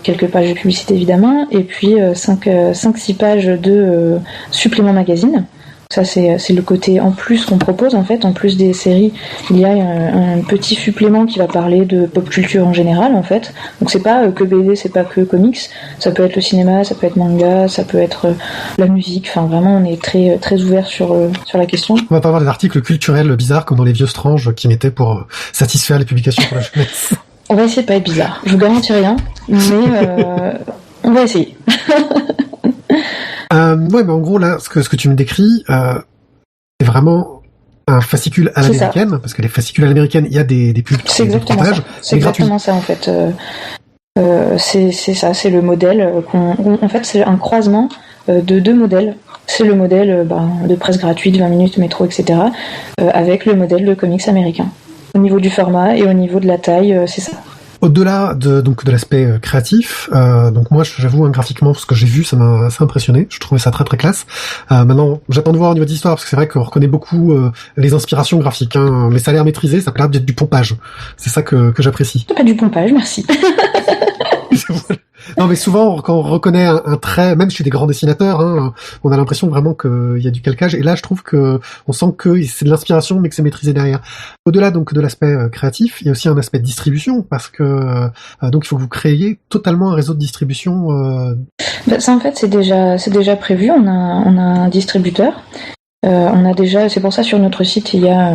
quelques pages de publicité évidemment, et puis 5-6 pages de suppléments magazine. Ça c'est le côté en plus qu'on propose en fait. En plus des séries, il y a un petit supplément qui va parler de pop culture en général en fait. Donc c'est pas que BD, c'est pas que comics. Ça peut être le cinéma, ça peut être manga, ça peut être la musique. Enfin vraiment, on est très très ouvert sur la question. On va pas avoir des articles culturels bizarres comme dans les vieux Strange qui mettaient pour satisfaire les publications pour la jeunesse. On va essayer de pas être bizarre. Je vous garantis rien, mais on va essayer. Ouais, mais en gros, là, ce que tu me décris, c'est vraiment un fascicule à l'américaine, parce que les fascicules à l'américaine, il y a des pubs qui sont exactement ça. C'est exactement ça, en fait. C'est ça, c'est le modèle en fait, c'est un croisement de 2 modèles. C'est le modèle de presse gratuite, 20 minutes, métro, etc., avec le modèle de comics américain. Au niveau du format et au niveau de la taille, c'est ça. Au-delà de l'aspect créatif, donc moi j'avoue graphiquement ce que j'ai vu ça m'a assez impressionné, je trouvais ça très très classe. Maintenant j'attends de voir au niveau de l'histoire parce que c'est vrai qu'on reconnaît beaucoup les inspirations graphiques, mais ça a l'air maîtrisé, ça a l'air d'être du pompage. C'est ça que j'apprécie. C'est pas du pompage, merci. Non mais souvent quand on reconnaît un trait, même chez des grands dessinateurs, on a l'impression vraiment qu'il y a du calcage, et là je trouve que on sent que c'est de l'inspiration mais que c'est maîtrisé derrière. Au-delà donc de l'aspect créatif, il y a aussi un aspect de distribution parce que donc il faut que vous créiez totalement un réseau de distribution. Ça en fait c'est déjà prévu, on a un distributeur. On a déjà, c'est pour ça sur notre site il y a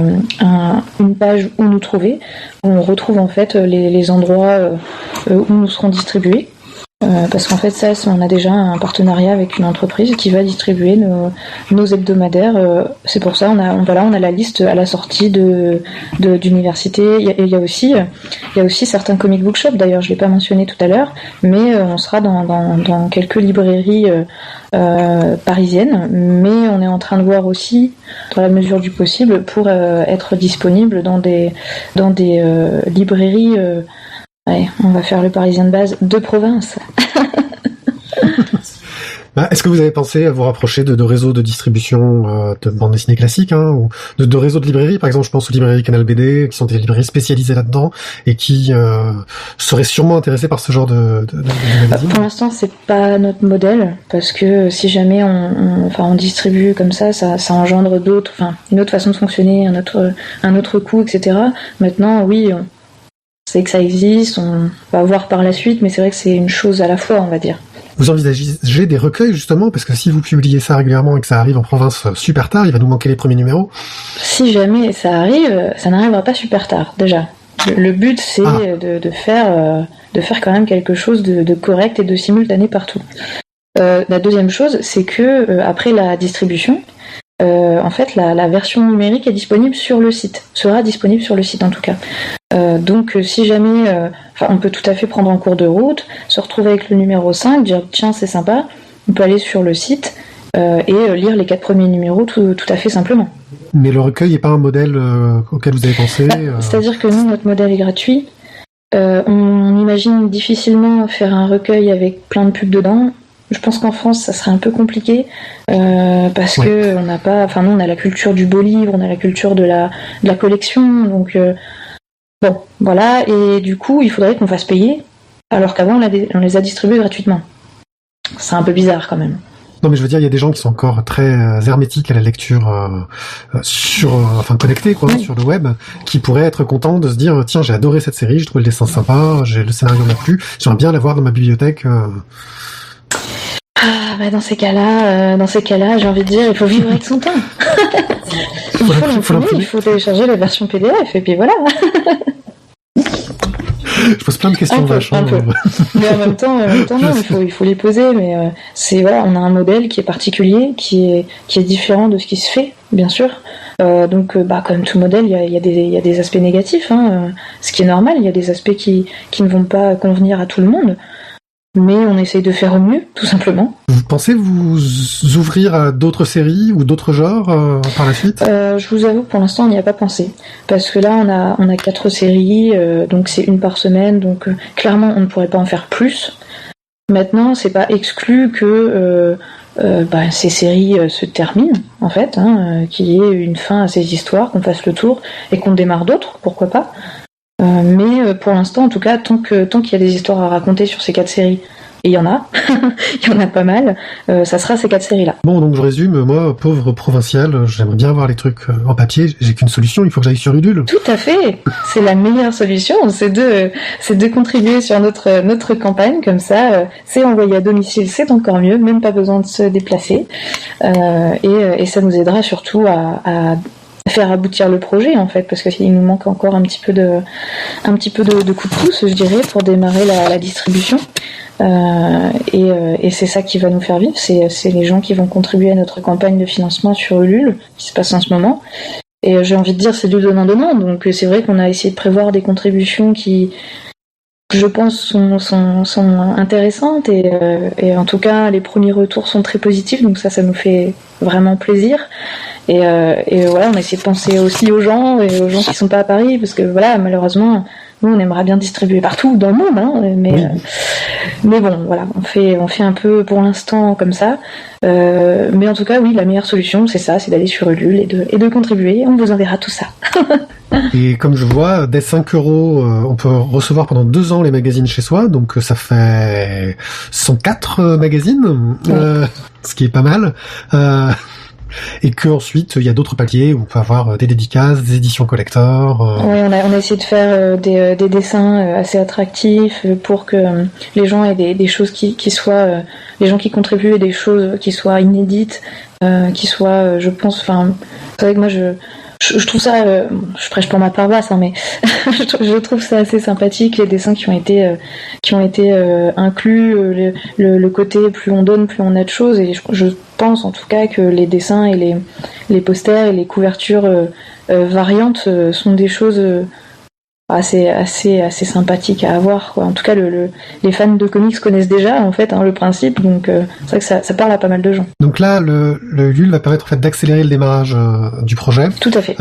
une page où nous trouver, où on retrouve en fait les endroits où nous serons distribués. Parce qu'en fait ça, on a déjà un partenariat avec une entreprise qui va distribuer nos hebdomadaires. C'est pour ça on a la liste à la sortie d'université. Il y a aussi certains comic book shops. D'ailleurs je l'ai pas mentionné tout à l'heure, mais on sera dans quelques librairies parisiennes. Mais on est en train de voir aussi, dans la mesure du possible, pour être disponible dans des librairies. Ouais, on va faire le Parisien de base de province. Est-ce que vous avez pensé à vous rapprocher de réseaux de distribution de bande dessinée classique, ou de réseaux de librairies? Par exemple, je pense aux librairies Canal BD, qui sont des librairies spécialisées là-dedans et qui seraient sûrement intéressées par ce genre de magazine. Pour l'instant, c'est pas notre modèle, parce que si jamais on distribue comme ça engendre une autre façon de fonctionner, un autre coût, etc. Maintenant, oui. C'est que ça existe, on va voir par la suite, mais c'est vrai que c'est une chose à la fois, on va dire. Vous envisagez des recueils, justement, parce que si vous publiez ça régulièrement et que ça arrive en province super tard, il va nous manquer les premiers numéros. Si jamais ça arrive, ça n'arrivera pas super tard, déjà. Le but, c'est de faire quand même quelque chose de correct et de simultané partout. La deuxième chose, c'est que après la distribution, en fait, la version numérique est disponible sur le site, sera disponible sur le site en tout cas. Donc si jamais, on peut tout à fait prendre en cours de route, se retrouver avec le numéro 5, dire tiens c'est sympa, on peut aller sur le site et lire les 4 premiers numéros tout à fait simplement. Mais le recueil n'est pas un modèle auquel vous avez pensé C'est-à-dire que nous, notre modèle est gratuit. On imagine difficilement faire un recueil avec plein de pubs dedans. Je pense qu'en France, ça serait un peu compliqué parce que on n'a pas. Nous, on a la culture du beau livre, on a la culture de la collection, donc bon, voilà. Et du coup, il faudrait qu'on fasse payer, alors qu'avant, on les a distribués gratuitement. C'est un peu bizarre quand même. Non, mais je veux dire, il y a des gens qui sont encore très hermétiques à la lecture connectés sur le web, qui pourraient être contents de se dire tiens, j'ai adoré cette série, j'ai trouvé le dessin sympa, le scénario m'a plu, j'aimerais bien l'avoir dans ma bibliothèque. Dans ces cas-là, j'ai envie de dire, il faut vivre avec son temps. Il faut télécharger la version PDF et puis voilà. Je pose plein de questions vaches. Mais en même temps, non, il faut les poser. Mais on a un modèle qui est particulier, qui est différent de ce qui se fait, bien sûr. Donc, comme tout modèle, il y a des aspects négatifs, ce qui est normal. Il y a des aspects qui ne vont pas convenir à tout le monde. mais on essaye de faire au mieux, tout simplement. Vous pensez vous ouvrir à d'autres séries ou d'autres genres par la suite? Je vous avoue, pour l'instant, on n'y a pas pensé. Parce que là, on a 4 séries, donc c'est une par semaine, donc clairement, on ne pourrait pas en faire plus. Maintenant, c'est pas exclu que ces séries se terminent, en fait, qu'il y ait une fin à ces histoires, qu'on fasse le tour, et qu'on démarre d'autres, pourquoi pas. Mais pour l'instant, en tout cas, tant qu'il y a des histoires à raconter sur ces 4 séries, et il y en a, il y en a pas mal, ça sera ces 4 séries-là. Bon, donc je résume, moi, pauvre provincial, j'aimerais bien voir les trucs en papier, j'ai qu'une solution, il faut que j'aille sur Ulule. Tout à fait, c'est la meilleure solution, c'est de contribuer sur notre campagne, comme ça, c'est envoyé à domicile, c'est encore mieux, même pas besoin de se déplacer, et ça nous aidera surtout à faire aboutir le projet, en fait, parce qu'il nous manque encore un petit peu de coup de pouce, je dirais, pour démarrer la distribution. Et c'est ça qui va nous faire vivre, c'est les gens qui vont contribuer à notre campagne de financement sur Ulule, qui se passe en ce moment. Et j'ai envie de dire, c'est du donnant-donnant, donc c'est vrai qu'on a essayé de prévoir des contributions qui, je pense, sont intéressantes, et en tout cas, les premiers retours sont très positifs, donc ça nous fait vraiment plaisir. Et voilà, on a essayé de penser aussi aux gens, et aux gens qui sont pas à Paris, parce que voilà, malheureusement, nous on aimerait bien distribuer partout dans le monde, mais bon, voilà, on fait un peu pour l'instant comme ça. Mais en tout cas, oui, la meilleure solution, c'est ça, c'est d'aller sur Ulule et de contribuer. On vous enverra tout ça. Et comme je vois, dès 5 €, on peut recevoir pendant 2 ans les magazines chez soi, donc ça fait 104 magazines, oui. Ce qui est pas mal. Et que ensuite il y a d'autres papiers où on peut avoir des dédicaces, des éditions collector. Oui, on a essayé de faire des dessins assez attractifs pour que les gens aient des choses qui soient, les gens qui contribuent aient des choses qui soient inédites, qui soient, je pense, enfin, c'est vrai que moi je trouve ça, je prêche pour ma paroisse, mais je trouve ça assez sympathique, les dessins qui ont été inclus, le côté plus on donne, plus on a de choses, et je pense en tout cas que les dessins et les posters et les couvertures variantes sont des choses assez sympathiques à avoir, quoi. En tout cas, les fans de comics connaissent déjà en fait le principe, donc c'est vrai que ça parle à pas mal de gens. Donc là, le Ulule va permettre en fait d'accélérer le démarrage du projet. Tout à fait.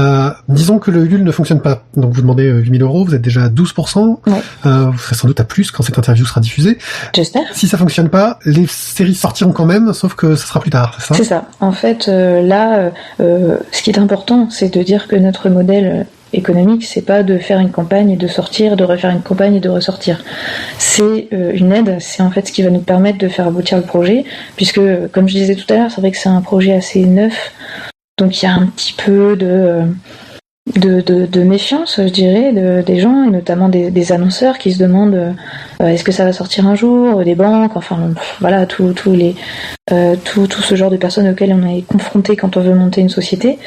Disons que le Ulule ne fonctionne pas, donc vous demandez 8 000 €, vous êtes déjà à 12%. Ouais. Vous serez sans doute à plus quand cette interview sera diffusée. J'espère. Si ça fonctionne pas, les séries sortiront quand même, sauf que ça sera plus tard, c'est ça ? C'est ça. En fait, là, ce qui est important, c'est de dire que notre modèle économique, c'est pas de faire une campagne et de sortir, de refaire une campagne et de ressortir. C'est une aide, c'est en fait ce qui va nous permettre de faire aboutir le projet, puisque, comme je disais tout à l'heure, c'est vrai que c'est un projet assez neuf, donc il y a un petit peu de méfiance, je dirais, des gens, et notamment des annonceurs qui se demandent est-ce que ça va sortir un jour, des banques, enfin voilà, tout ce genre de personnes auxquelles on est confronté quand on veut monter une société.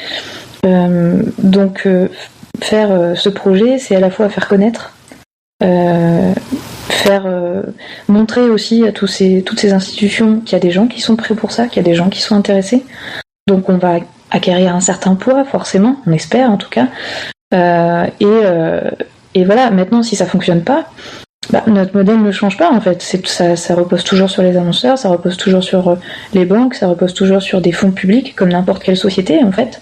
Donc faire ce projet, c'est à la fois faire connaître, montrer aussi à toutes ces institutions qu'il y a des gens qui sont prêts pour ça, qu'il y a des gens qui sont intéressés. Donc on va acquérir un certain poids, forcément, on espère en tout cas. Et voilà, maintenant si ça fonctionne pas, notre modèle ne change pas en fait. Ça repose toujours sur les annonceurs, ça repose toujours sur les banques, ça repose toujours sur des fonds publics, comme n'importe quelle société en fait.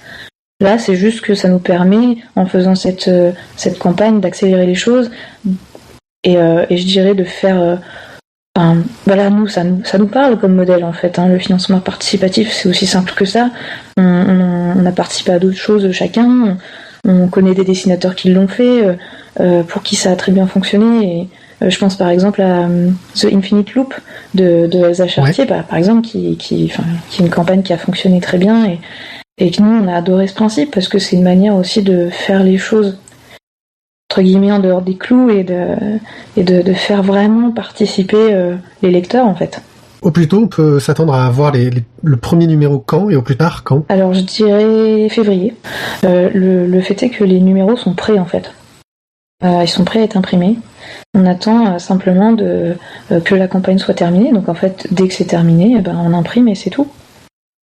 Là, c'est juste que ça nous permet, en faisant cette campagne, d'accélérer les choses, et je dirais de faire... voilà, nous, ça nous parle comme modèle, en fait. Le financement participatif, c'est aussi simple que ça. On a participé à d'autres choses chacun. On connaît des dessinateurs qui l'ont fait, pour qui ça a très bien fonctionné. Et je pense par exemple à The Infinite Loop de Elsa Chartier, ouais. Par exemple, qui est une campagne qui a fonctionné très bien, et que nous, on a adoré ce principe, parce que c'est une manière aussi de faire les choses, entre guillemets, en dehors des clous, et de faire vraiment participer les lecteurs, en fait. Au plus tôt, on peut s'attendre à avoir le premier numéro quand, et au plus tard quand ? Alors, je dirais février. Le fait est que les numéros sont prêts, en fait. Ils sont prêts à être imprimés. On attend simplement que la campagne soit terminée. Donc, en fait, dès que c'est terminé, on imprime et c'est tout.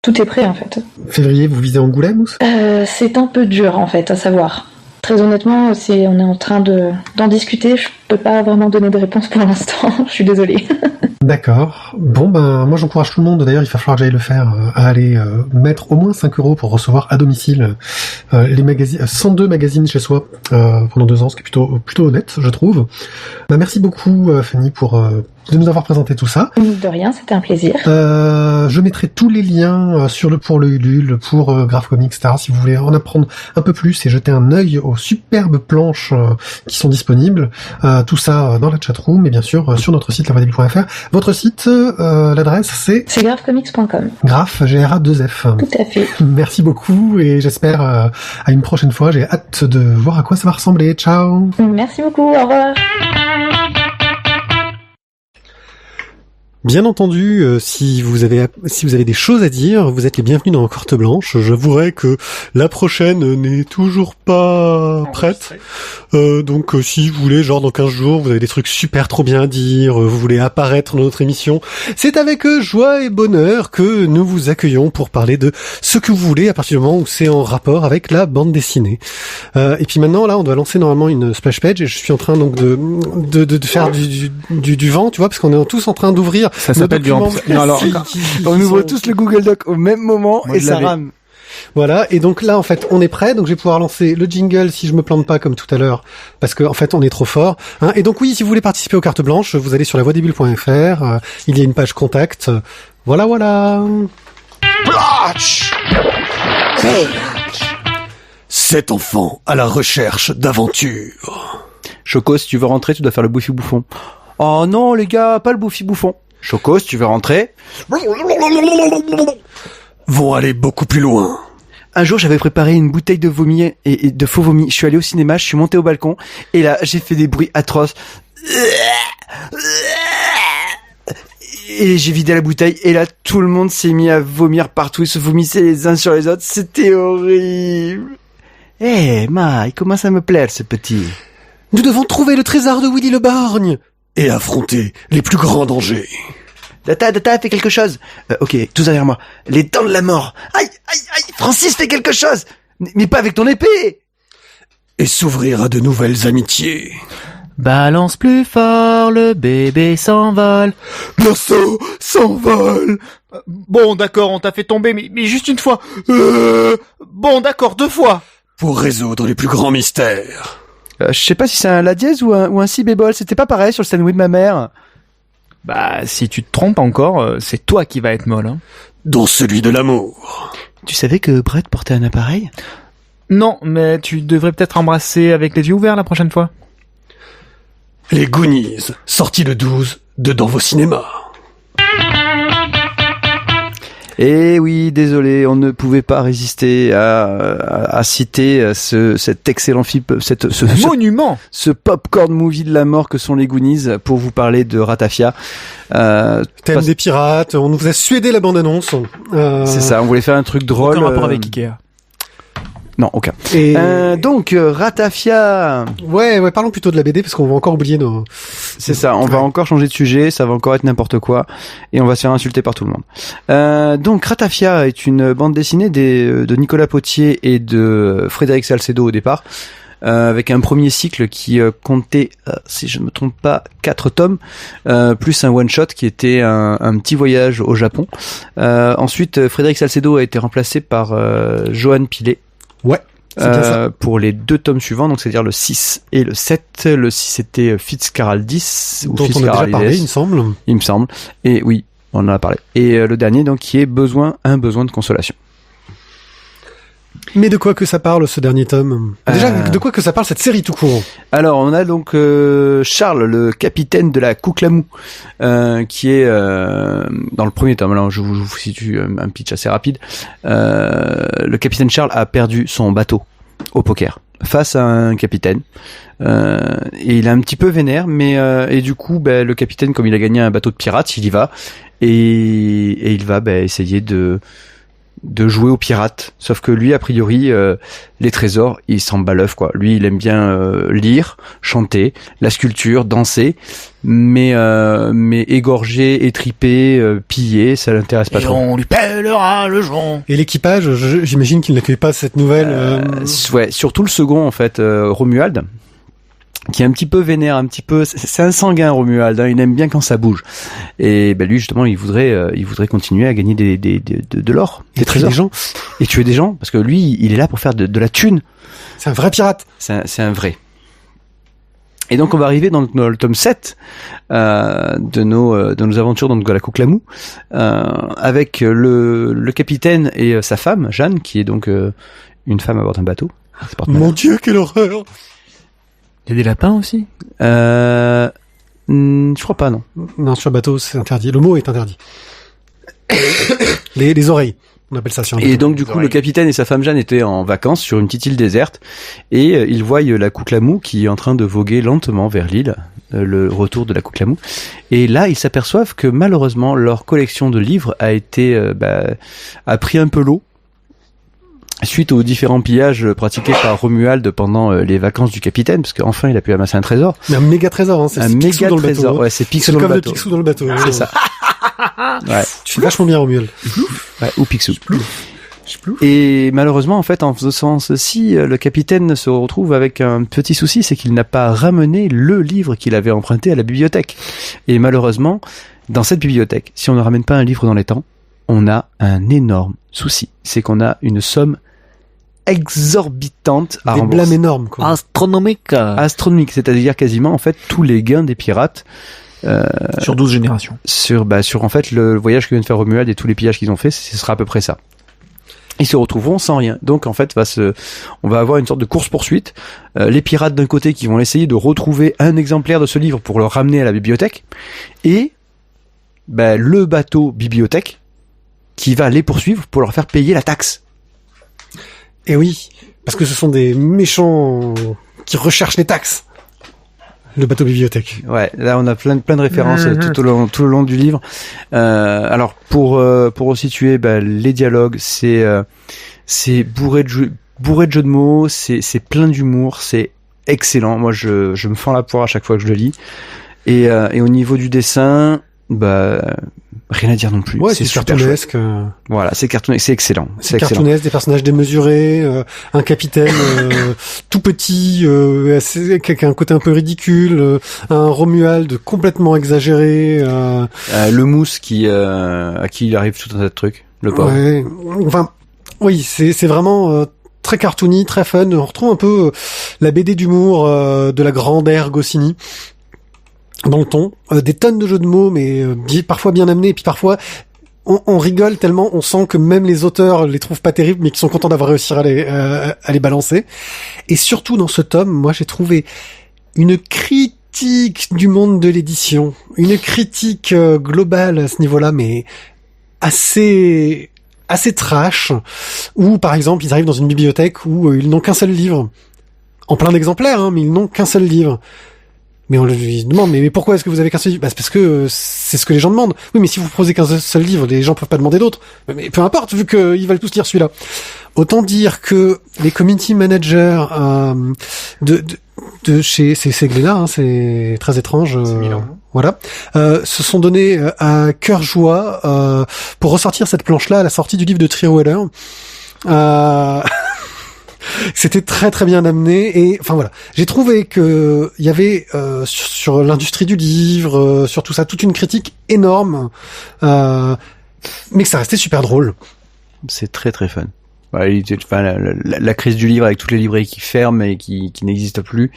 Tout est prêt en fait. Février, vous visez Angoulême ou c'est un peu dur en fait à savoir. Très honnêtement, on est en train d'en discuter. Je peux pas vraiment donner de réponse pour l'instant. Je suis désolée. D'accord. Bon, moi j'encourage tout le monde, d'ailleurs il va falloir que j'aille le faire, à aller mettre au moins 5 € pour recevoir à domicile les magazines, 102 magazines chez soi pendant 2 ans, ce qui est plutôt honnête, je trouve. Merci beaucoup Fanny de nous avoir présenté tout ça. De rien, c'était un plaisir. Je mettrai tous les liens pour le Ulule, pour Graph Comics, etc. Si vous voulez en apprendre un peu plus et jeter un œil aux superbes planches qui sont disponibles. Tout ça dans la chatroom et bien sûr sur notre site lavoidébile.fr. Votre site, l'adresse c'est graphcomics.com. Graph, G-R-A-2-F. Tout à fait. Merci beaucoup et j'espère à une prochaine fois. J'ai hâte de voir à quoi ça va ressembler. Ciao. Merci beaucoup, au revoir. Bien entendu, si vous avez des choses à dire, vous êtes les bienvenus dans Carte Blanche. J'avouerai que la prochaine n'est toujours pas prête. Donc si vous voulez, genre dans 15 jours, vous avez des trucs super trop bien à dire, vous voulez apparaître dans notre émission, c'est avec joie et bonheur que nous vous accueillons pour parler de ce que vous voulez à partir du moment où c'est en rapport avec la bande dessinée. Et puis maintenant, là, on doit lancer normalement une splash page et je suis en train donc de faire du vent, tu vois, parce qu'on est tous en train d'ouvrir. Ça s'appelle du rempli. Non, alors, on ouvre tous le Google Doc au même moment et ça rame. Voilà, et donc là en fait on est prêt, donc je vais pouvoir lancer le jingle si je me plante pas comme tout à l'heure, parce que en fait on est trop fort. Et donc oui, si vous voulez participer aux cartes blanches, vous allez sur lavoidébile.fr, il y a une page contact. Voilà. Platch. Cet enfant à la recherche d'aventure. Choco, si tu veux rentrer, tu dois faire le bouffi bouffon. Oh non les gars, pas le bouffi bouffon. Choco, si tu veux rentrer. Vont aller beaucoup plus loin. Un jour, j'avais préparé une bouteille de vomi et de faux vomi. Je suis allé au cinéma, je suis monté au balcon et là, j'ai fait des bruits atroces. Et j'ai vidé la bouteille et là, tout le monde s'est mis à vomir partout. Ils se vomissaient les uns sur les autres. C'était horrible. Il commence à me plaire, ce petit. Nous devons trouver le trésor de Willy le Borgne et affronter les plus grands dangers. Data, fais quelque chose. Ok, tous derrière moi. Les dents de la mort. Aïe, Francis, fais quelque chose. Mais pas avec ton épée. Et s'ouvrir à de nouvelles amitiés. Balance plus fort, le bébé s'envole. Berceau s'envole. Bon, d'accord, on t'a fait tomber, mais juste une fois. Bon, d'accord, 2 fois. Pour résoudre les plus grands mystères. Je sais pas si c'est un la dièse ou un si bémol. C'était pas pareil sur le Steinway de ma mère. Bah, si tu te trompes encore, c'est toi qui vas être molle, hein. Dont celui de l'amour. Tu savais que Brett portait un appareil ? Non, mais tu devrais peut-être embrasser avec les yeux ouverts la prochaine fois. Les Goonies, sortis le 12 de dans vos cinémas. Eh oui, désolé, on ne pouvait pas résister à citer cet excellent film, ce monument, ce popcorn movie de la mort que sont les Goonies pour vous parler de Ratafia. Thème des pirates, on nous a suédé la bande-annonce. C'est ça, on voulait faire un truc drôle. Aucun rapport avec Ikea. Non, aucun. Et donc, Ratafia. Ouais, parlons plutôt de la BD parce qu'on va encore oublier nos... C'est ça, on va encore changer de sujet, ça va encore être n'importe quoi, et on va se faire insulter par tout le monde. Donc, Ratafia est une bande dessinée de Nicolas Potier et de Frédéric Salcedo au départ, avec un premier cycle qui comptait, si je ne me trompe pas, 4 tomes, plus un one-shot qui était un petit voyage au Japon. Ensuite, Frédéric Salcedo a été remplacé par Johan Pilet. Ouais. Pour les 2 tomes suivants, donc c'est-à-dire le 6 et le 7. Le 6 c'était Fitzcarraldis, dont on a déjà parlé, il me semble. Et oui, on en a parlé. Et le dernier, donc, qui est un besoin de consolation. Mais de quoi que ça parle, ce dernier tome? Déjà, de quoi que ça parle, cette série tout court? Alors, on a donc Charles, le capitaine de la Kouklamou, qui est dans le premier tome. Alors, je vous situe un pitch assez rapide. Le capitaine Charles a perdu son bateau au poker face à un capitaine. Et il est un petit peu vénère, mais et du coup, le capitaine, comme il a gagné un bateau de pirates, il y va et il va essayer de jouer aux pirates, sauf que lui a priori les trésors il s'en bat l'œuf quoi. Lui il aime bien lire, chanter, la sculpture, danser, mais égorger, étriper, piller, ça l'intéresse pas trop. On lui pèlera le jonc. Et l'équipage, j'imagine qu'il n'accueille pas cette nouvelle. Ouais, surtout le second en fait, Romuald. qui est un petit peu vénère, c'est un sanguin, Romuald, hein, il aime bien quand ça bouge. Et lui justement, il voudrait continuer à gagner de l'or, des trésors, des gens, et tuer des gens, parce que lui, il est là pour faire de la thune. C'est un vrai pirate. C'est un vrai. Et donc on va arriver dans le tome 7 de nos aventures dans la Couclamou, avec le capitaine et sa femme, Jeanne, qui est donc une femme à bord d'un bateau. Mon Dieu, quelle horreur! Il y a des lapins aussi? Je crois pas, non. Non, sur le bateau, c'est interdit. Le mot est interdit. les oreilles. On appelle ça sur un bateau. Et donc du coup, le capitaine et sa femme Jeanne étaient en vacances sur une petite île déserte, et ils voient la Couclamou qui est en train de voguer lentement vers l'île, le retour de la Couclamou. Et là, ils s'aperçoivent que malheureusement, leur collection de livres a pris un peu l'eau, suite aux différents pillages pratiqués par Romuald pendant les vacances du capitaine, parce qu'enfin il a pu amasser un trésor. Mais un méga trésor, hein. C'est un méga trésor. Ouais, c'est Picsou dans le bateau. Picsou dans le bateau. C'est ça. Ouais. Tu fais vachement bien, Romuald. Ouais, ou Picsou. Et malheureusement, en fait, en faisant ceci, le capitaine se retrouve avec un petit souci, c'est qu'il n'a pas ramené le livre qu'il avait emprunté à la bibliothèque. Et malheureusement, dans cette bibliothèque, si on ne ramène pas un livre dans les temps, on a un énorme souci. C'est qu'on a une somme exorbitante à rembourser. Des blâmes énormes, quoi. Astronomique, c'est-à-dire quasiment en fait tous les gains des pirates sur 12 générations. Sur en fait le voyage que vient de faire Romuald et tous les pillages qu'ils ont fait, ce sera à peu près ça. Ils se retrouveront sans rien. Donc en fait on va avoir une sorte de course-poursuite. Les pirates d'un côté qui vont essayer de retrouver un exemplaire de ce livre pour le ramener à la bibliothèque, et le bateau bibliothèque qui va les poursuivre pour leur faire payer la taxe. Et oui, parce que ce sont des méchants qui recherchent les taxes. Le bateau bibliothèque. Ouais, là on a plein de références tout le long du livre. Alors pour resituer, les dialogues, c'est bourré de jeux de mots, c'est plein d'humour, c'est excellent. Moi je me fends la poire à chaque fois que je le lis. Et au niveau du dessin, rien à dire non plus. Ouais, c'est cartoonesque. Voilà, c'est cartoonesque, c'est excellent. C'est cartoonesque, des personnages démesurés, un capitaine tout petit, avec un côté un peu ridicule, un Romuald complètement exagéré. Le mousse à qui il arrive tout un tas de trucs, le pauvre. Ouais, enfin, oui, c'est vraiment très cartoony, très fun. On retrouve un peu la BD d'humour de la grande ère Goscinny. Dans le ton, des tonnes de jeux de mots, mais parfois bien amenés, et puis parfois on rigole tellement, on sent que même les auteurs les trouvent pas terribles, mais qu'ils sont contents d'avoir réussi à les balancer. Et surtout dans ce tome, moi j'ai trouvé une critique du monde de l'édition, une critique globale à ce niveau-là, mais assez trash, où par exemple ils arrivent dans une bibliothèque où ils n'ont qu'un seul livre, en plein d'exemplaires, hein, mais ils n'ont qu'un seul livre. Mais on lui demande, mais pourquoi est-ce que vous avez qu'un seul livre? C'est parce que c'est ce que les gens demandent. Oui, mais si vous proposez qu'un seul livre, les gens peuvent pas demander d'autres. Mais peu importe, vu qu'ils veulent tous lire celui-là. Autant dire que les community managers de chez Glénat, hein, c'est très étrange. Voilà, se sont donnés à cœur joie pour ressortir cette planche-là à la sortie du livre de Trierweiler. C'était très très bien amené, et enfin voilà, j'ai trouvé que il y avait sur l'industrie du livre, sur tout ça, toute une critique énorme, mais que ça restait super drôle. C'est très très fun. Ouais, la crise du livre avec toutes les librairies qui ferment et qui n'existent plus,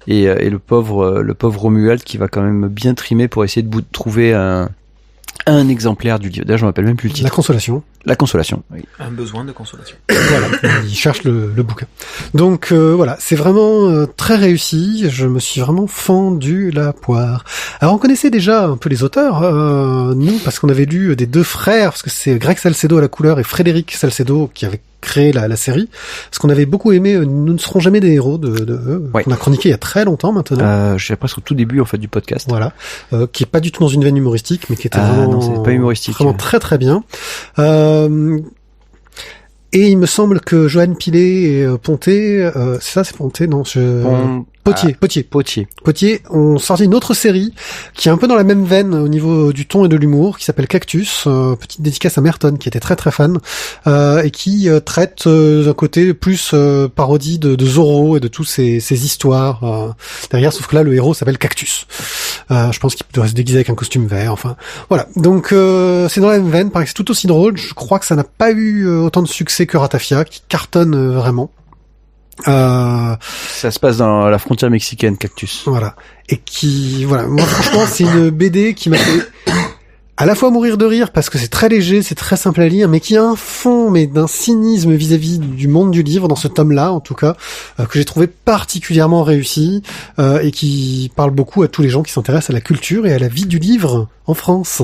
et le pauvre Romuald qui va quand même bien trimer pour essayer de trouver un exemplaire du livre. D'ailleurs, je me rappelle même plus le titre. La Consolation. Oui. Un besoin de consolation. Voilà, il cherche le bouquin. Donc voilà, c'est vraiment très réussi. Je me suis vraiment fendu la poire. Alors on connaissait déjà un peu les auteurs, nous, parce qu'on avait lu des deux frères, parce que c'est Greg Salcedo à la couleur et Frédéric Salcedo qui avaient créé la série. Parce qu'on avait beaucoup aimé Nous ne serons jamais des héros ouais. qu'on a chroniqué il y a très longtemps maintenant. Je suis presque au tout début en fait du podcast. Voilà, qui est pas du tout dans une veine humoristique, mais qui était vraiment, non, c'est pas humoristique. Vraiment très très bien. Et il me semble que Johan Pilet et Ponté, c'est ça, c'est Ponté, non, Potier ont sorti une autre série qui est un peu dans la même veine au niveau du ton et de l'humour, qui s'appelle Cactus, petite dédicace à Merton qui était très très fan, et qui traite d'un côté plus parodie de Zorro et de tous ces histoires derrière, sauf que là le héros s'appelle Cactus. Je pense qu'il doit se déguiser avec un costume vert, enfin voilà. Donc c'est dans la même veine, paraît que c'est tout aussi drôle. Je crois que ça n'a pas eu autant de succès que Ratafia, qui cartonne vraiment. Ça se passe dans la frontière mexicaine, Cactus. Voilà. Et moi franchement, c'est une BD qui m'a fait à la fois mourir de rire parce que c'est très léger, c'est très simple à lire, mais qui a un fond, mais d'un cynisme vis-à-vis du monde du livre, dans ce tome-là, en tout cas, que j'ai trouvé particulièrement réussi, et qui parle beaucoup à tous les gens qui s'intéressent à la culture et à la vie du livre en France.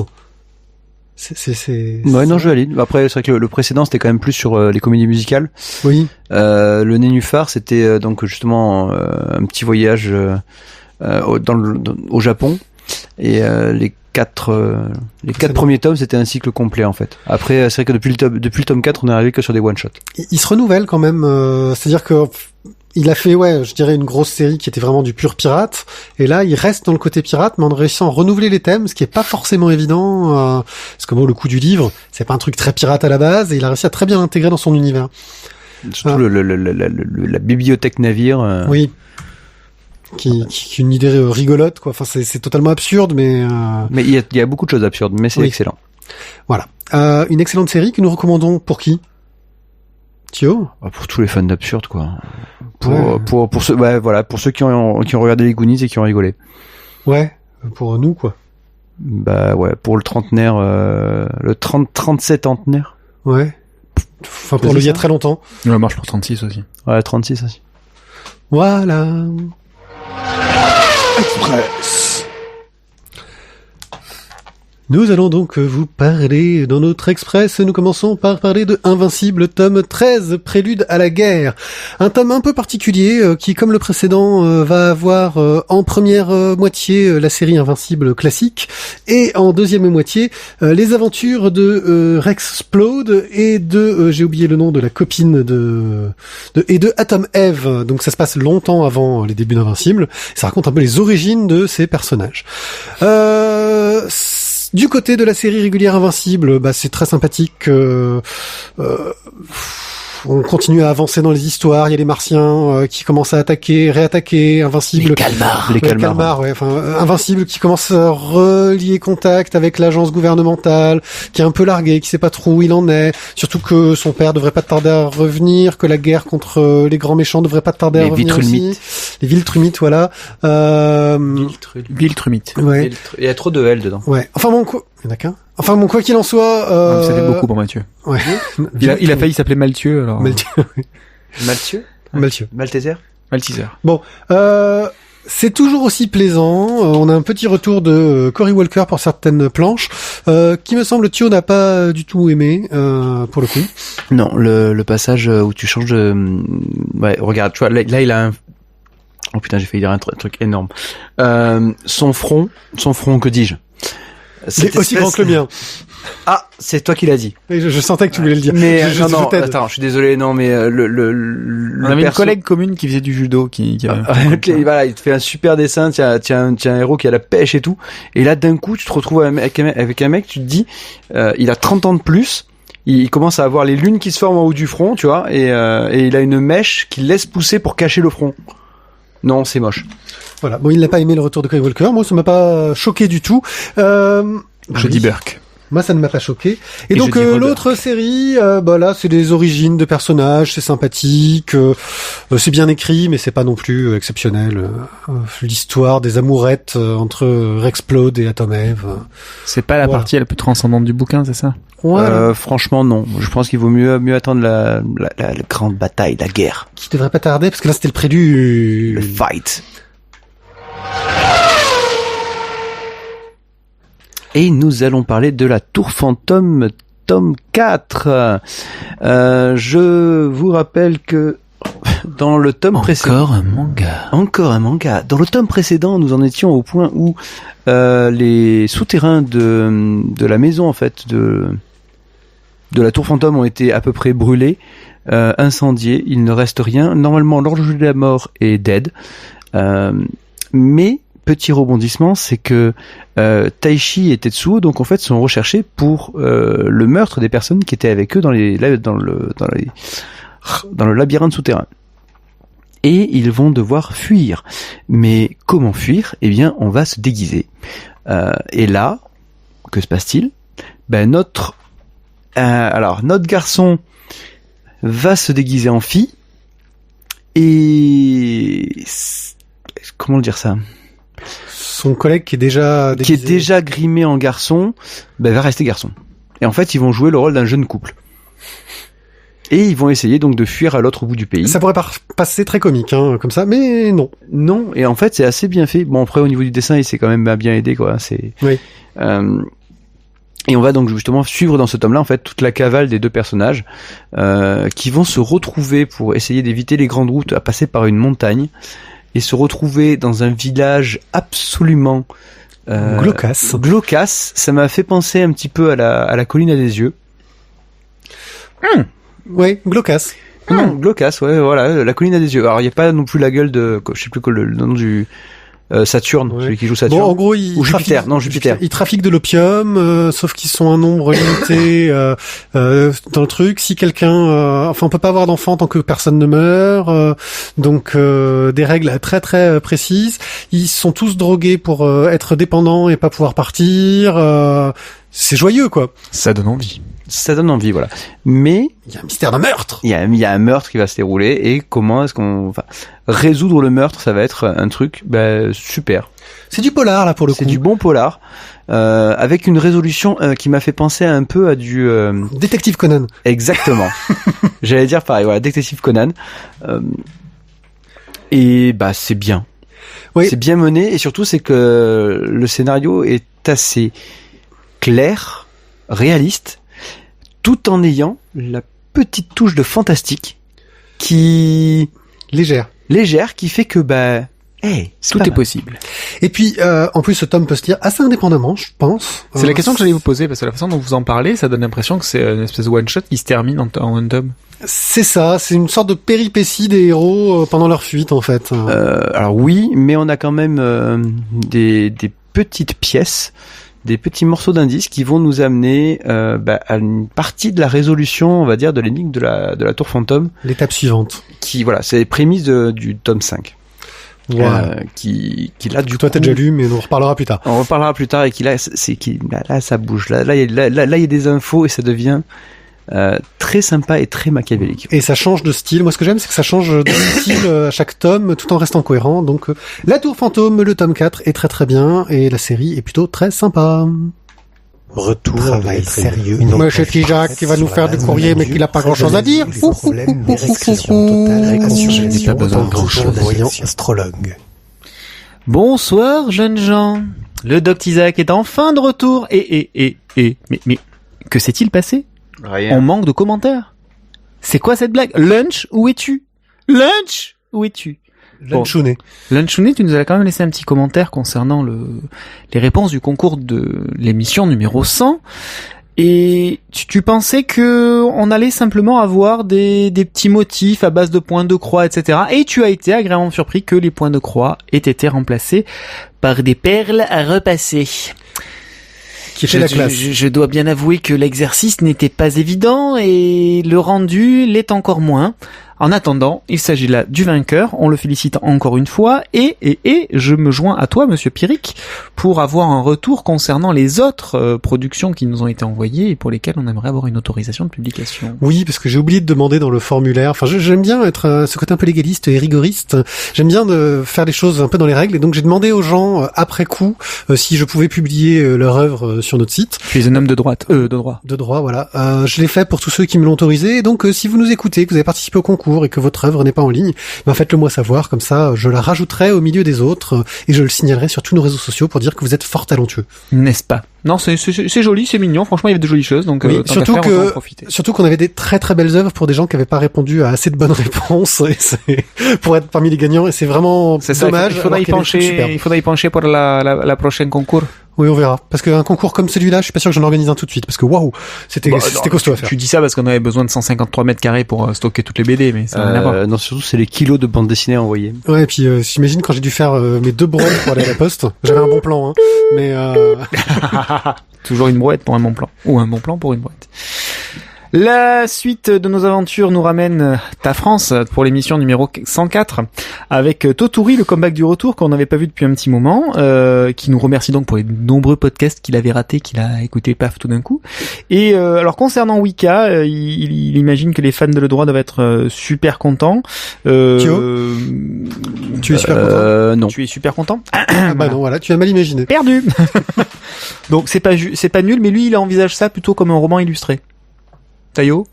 Ouais, non, je valide. Après, c'est vrai que le précédent, c'était quand même plus sur les comédies musicales. Oui. Le Nénuphar, c'était donc justement un petit voyage au Japon. Et les quatre premiers tomes, c'était un cycle complet en fait. Après, c'est vrai que depuis le tome 4, on est arrivé que sur des one-shots. Il se renouvelle quand même. C'est-à-dire que il a fait, je dirais une grosse série qui était vraiment du pur pirate, et là il reste dans le côté pirate, mais en réussissant à renouveler les thèmes, ce qui est pas forcément évident, parce que le coup du livre, c'est pas un truc très pirate à la base, et il a réussi à très bien l'intégrer dans son univers. Surtout la bibliothèque navire. Oui. Qui est une idée rigolote, quoi. Enfin, c'est totalement absurde, mais il y a beaucoup de choses absurdes, mais c'est excellent. Voilà. Une excellente série que nous recommandons pour qui? Thio? Pour tous les fans d'absurde, quoi. Pour ceux qui ont regardé les Goonies et qui ont rigolé. Ouais, pour nous, quoi. Pour le trentenaire, le 37 centenaire. Ouais. Enfin, pour il y a très longtemps. Ouais, marche pour 36 aussi. Ouais, 36 aussi. Voilà. Express. Nous allons donc vous parler dans notre Express. Nous commençons par parler de Invincible, tome 13, Prélude à la guerre. Un tome un peu particulier qui, comme le précédent, va avoir en première moitié la série Invincible classique et en deuxième moitié les aventures de Rexplode et de, j'ai oublié le nom de la copine de Atom Eve. Donc ça se passe longtemps avant les débuts d'Invincible. Ça raconte un peu les origines de ces personnages. Du côté de la série régulière Invincible, c'est très sympathique. On continue à avancer dans les histoires. Il y a les Martiens qui commencent à réattaquer. Invincible. Les calmars. Ouais. Enfin, Invincible qui commence à relier contact avec l'agence gouvernementale, qui est un peu largué, qui sait pas trop où il en est. Surtout que son père devrait pas tarder à revenir, que la guerre contre les grands méchants devrait pas tarder à revenir aussi. Les Viltrumites, voilà. Viltrumites. Ouais. Il y a trop de L dedans. Ouais. Enfin bon, il y en a qu'un. Enfin bon, quoi qu'il en soit, ça fait beaucoup pour Mathieu. Ouais. Il a failli s'appeler Malthieu, alors. Malthieu. Malteser. Bon, c'est toujours aussi plaisant. On a un petit retour de Cory Walker pour certaines planches, qui me semble Thio n'a pas du tout aimé, pour le coup. Non, le passage où tu changes de... Ouais, regarde, tu vois, là il a un... Oh putain, j'ai failli dire un truc énorme. Son front, que dis-je? C'est aussi grand que le mien. Ah, c'est toi qui l'as dit. Je sentais que tu voulais le dire. Mais non, attends, je suis désolé, non, mais on avait une collègue commune qui faisait du judo, voilà, il te fait un super dessin, tiens un héros qui a la pêche et tout, et là d'un coup tu te retrouves avec un mec, tu te dis, il a 30 ans de plus, il commence à avoir les lunes qui se forment en haut du front, tu vois, et il a une mèche qu'il laisse pousser pour cacher le front. Non, c'est moche. Voilà. Bon, il n'a pas aimé le retour de Cory Walker. Moi, ça m'a pas choqué du tout. Je dis Burke. Moi, ça ne m'a pas choqué. Et donc, l'autre série, là, c'est des origines de personnages, c'est sympathique, c'est bien écrit, mais c'est pas non plus exceptionnel. L'histoire des amourettes entre Rexplode et Atom Eve. C'est pas la partie la plus transcendante du bouquin, c'est ça? Ouais. Franchement, non. Je pense qu'il vaut mieux attendre la grande bataille, la guerre. Qui devrait pas tarder, parce que là, c'était le prélude. Le fight. Et nous allons parler de la Tour Fantôme, tome 4. Je vous rappelle que dans le tome précédent... Encore un manga. Dans le tome précédent, nous en étions au point où les souterrains de la maison, en fait, de la Tour Fantôme ont été à peu près brûlés, incendiés. Il ne reste rien. Normalement, l'horloger de la mort est dead. Mais petit rebondissement, c'est que Taichi et Tetsuo, donc en fait, sont recherchés pour le meurtre des personnes qui étaient avec eux dans le labyrinthe souterrain. Et ils vont devoir fuir. Mais comment fuir ? Eh bien, on va se déguiser. Et là, que se passe-t-il ? Notre garçon va se déguiser en fille. Et comment dire ça ? Son collègue qui est déjà grimé en garçon, va rester garçon. Et en fait, ils vont jouer le rôle d'un jeune couple. Et ils vont essayer donc de fuir à l'autre bout du pays. Ça pourrait passer très comique, comme ça, mais non. Non, et en fait, c'est assez bien fait. Bon, après, au niveau du dessin, il s'est quand même bien aidé, quoi. Oui. Et on va donc justement suivre dans ce tome-là, en fait, toute la cavale des deux personnages, qui vont se retrouver pour essayer d'éviter les grandes routes à passer par une montagne, et se retrouver dans un village absolument glaucasse. Ça m'a fait penser un petit peu à la colline à des yeux. Oui, glaucasse. Non, glaucasse, ouais, voilà, la colline à des yeux. Alors, il n'y a pas non plus la gueule de, je sais plus quoi, le nom du Saturne, celui qui joue Saturne. Bon, en gros, Jupiter. Ils trafiquent de l'opium, sauf qu'ils sont un nombre limité dans le truc. Si quelqu'un, on peut pas avoir d'enfant tant que personne ne meurt. Donc, des règles très très précises. Ils sont tous drogués pour être dépendants et pas pouvoir partir. C'est joyeux, quoi. Ça donne envie. Ça donne envie, voilà. Mais il y a un mystère de meurtre. Il y a un meurtre qui va se dérouler, et comment est-ce résoudre le meurtre, ça va être un truc super. C'est du polar là pour le coup. C'est du bon polar, avec une résolution qui m'a fait penser un peu à du Détective Conan. Exactement. J'allais dire pareil, voilà, Détective Conan. Et c'est bien. Oui. C'est bien mené, et surtout c'est que le scénario est assez clair, réaliste, tout en ayant la petite touche de fantastique qui légère qui fait que tout est possible. Et puis en plus ce tome peut se lire assez indépendamment, je pense. C'est la question que j'allais vous poser, parce que la façon dont vous en parlez, ça donne l'impression que c'est une espèce de one shot qui se termine en un tome. C'est ça, c'est une sorte de péripétie des héros pendant leur fuite en fait. Alors oui, mais on a quand même des petites pièces, des petits morceaux d'indices qui vont nous amener à une partie de la résolution, on va dire, de l'énigme de la tour fantôme. L'étape suivante. C'est les prémices du tome 5. Wow. Qui là du Toi coup, t'as déjà lu, mais on en reparlera plus tard. On reparlera plus tard, et là ça bouge. Là il y a des infos, et ça devient très sympa et très machiavélique. Et ça change de style. Moi, ce que j'aime, c'est que ça change de style à chaque tome, tout en restant cohérent. Donc, La Tour Fantôme, le tome 4 est très très bien, et la série est plutôt très sympa. Retour Travail sérieux. Monsieur Tijak qui va nous faire du courrier, mais qui n'a pas grand chose à dire. J'ai pas besoin de grand chose. Voyant astrologue. Bonsoir, jeunes gens. Le Doc Isaac est enfin de retour. Mais que s'est-il passé? Rien. On manque de commentaires. C'est quoi cette blague? Lunch, où es-tu? Lunch, où es-tu? Lunchouné. Lunchouné, tu nous as quand même laissé un petit commentaire concernant les réponses du concours de l'émission numéro 100. Et tu pensais que on allait simplement avoir des petits motifs à base de points de croix, etc. Et tu as été agréablement surpris que les points de croix aient été remplacés par des perles à repasser. Qui fait la classe. Je dois bien avouer que l'exercice n'était pas évident et le rendu l'est encore moins. En attendant, il s'agit là du vainqueur, on le félicite encore une fois, et je me joins à toi, monsieur Pierrick, pour avoir un retour concernant les autres productions qui nous ont été envoyées et pour lesquelles on aimerait avoir une autorisation de publication. Oui, parce que j'ai oublié de demander dans le formulaire, j'aime bien être ce côté un peu légaliste et rigoriste, j'aime bien de faire les choses un peu dans les règles, et donc j'ai demandé aux gens, après coup, si je pouvais publier leur œuvre sur notre site. Tu es un homme de droite, de droit. De droit, voilà. Je l'ai fait pour tous ceux qui me l'ont autorisé, et donc si vous nous écoutez, que vous avez participé au concours, et que votre œuvre n'est pas en ligne, faites-le moi savoir, comme ça je la rajouterai au milieu des autres et je le signalerai sur tous nos réseaux sociaux pour dire que vous êtes fort talentueux. N'est-ce pas? Non, c'est joli, c'est mignon, franchement il y avait de jolies choses, donc oui, surtout qu'on avait des très très belles œuvres pour des gens qui n'avaient pas répondu à assez de bonnes réponses, et c'est pour être parmi les gagnants, et c'est vraiment dommage. Il faudra y pencher pour la prochaine concours. Oui, on verra. Parce qu'un concours comme celui-là, je suis pas sûr que j'en organise un tout de suite. Parce que waouh, c'était costaud à faire. Tu dis ça parce qu'on avait besoin de 153 mètres carrés pour stocker toutes les BD, mais ça n'a rien à voir. Non, surtout c'est les kilos de bande dessinée envoyées. Ouais, et puis j'imagine quand j'ai dû faire mes 2 brouettes pour aller à la poste, j'avais un bon plan, hein. Mais Toujours une brouette pour un bon plan. Ou un bon plan pour une brouette. La suite de nos aventures nous ramène à France pour l'émission numéro 104 avec Toturi, le comeback du retour qu'on n'avait pas vu depuis un petit moment, qui nous remercie donc pour les nombreux podcasts qu'il avait ratés, qu'il a écouté paf tout d'un coup. Et alors concernant Wicca, il imagine que les fans de Le Droit doivent être super contents. Thio, tu es super content? Non. Tu es super content? Bah non, voilà, tu as mal imaginé. Perdu. Donc c'est pas nul, mais lui il envisage ça plutôt comme un roman illustré. Tayo?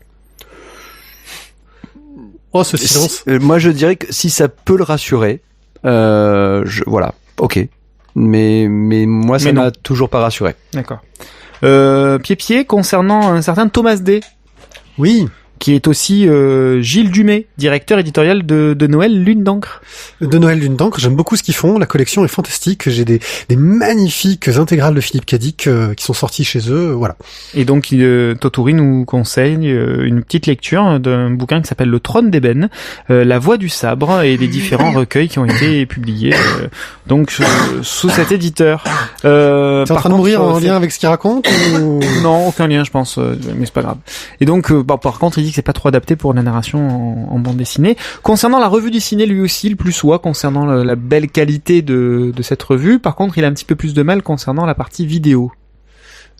Oh, ce silence. Moi, je dirais que si ça peut le rassurer, voilà, ok. Mais moi, ça m'a toujours pas rassuré. D'accord. Pied, concernant un certain Thomas D. Oui. Qui est aussi Gilles Dumay, directeur éditorial de Noël Lune d'encre. De Noël Lune d'encre, j'aime beaucoup ce qu'ils font, la collection est fantastique, j'ai des magnifiques intégrales de Philippe Cadic qui sont sorties chez eux, voilà. Et donc Toturi nous conseille une petite lecture d'un bouquin qui s'appelle Le Trône d'ébène, La Voix du sabre et les différents recueils qui ont été publiés donc sous cet éditeur. T'es en train de mourir en lien avec ce qu'il raconte ou... Non, aucun lien je pense, mais c'est pas grave. Et donc par contre il dit que c'est pas trop adapté pour la narration en bande dessinée. Concernant la revue dessinée, lui aussi, il plus soit concernant la belle qualité de cette revue. Par contre, il a un petit peu plus de mal concernant la partie vidéo.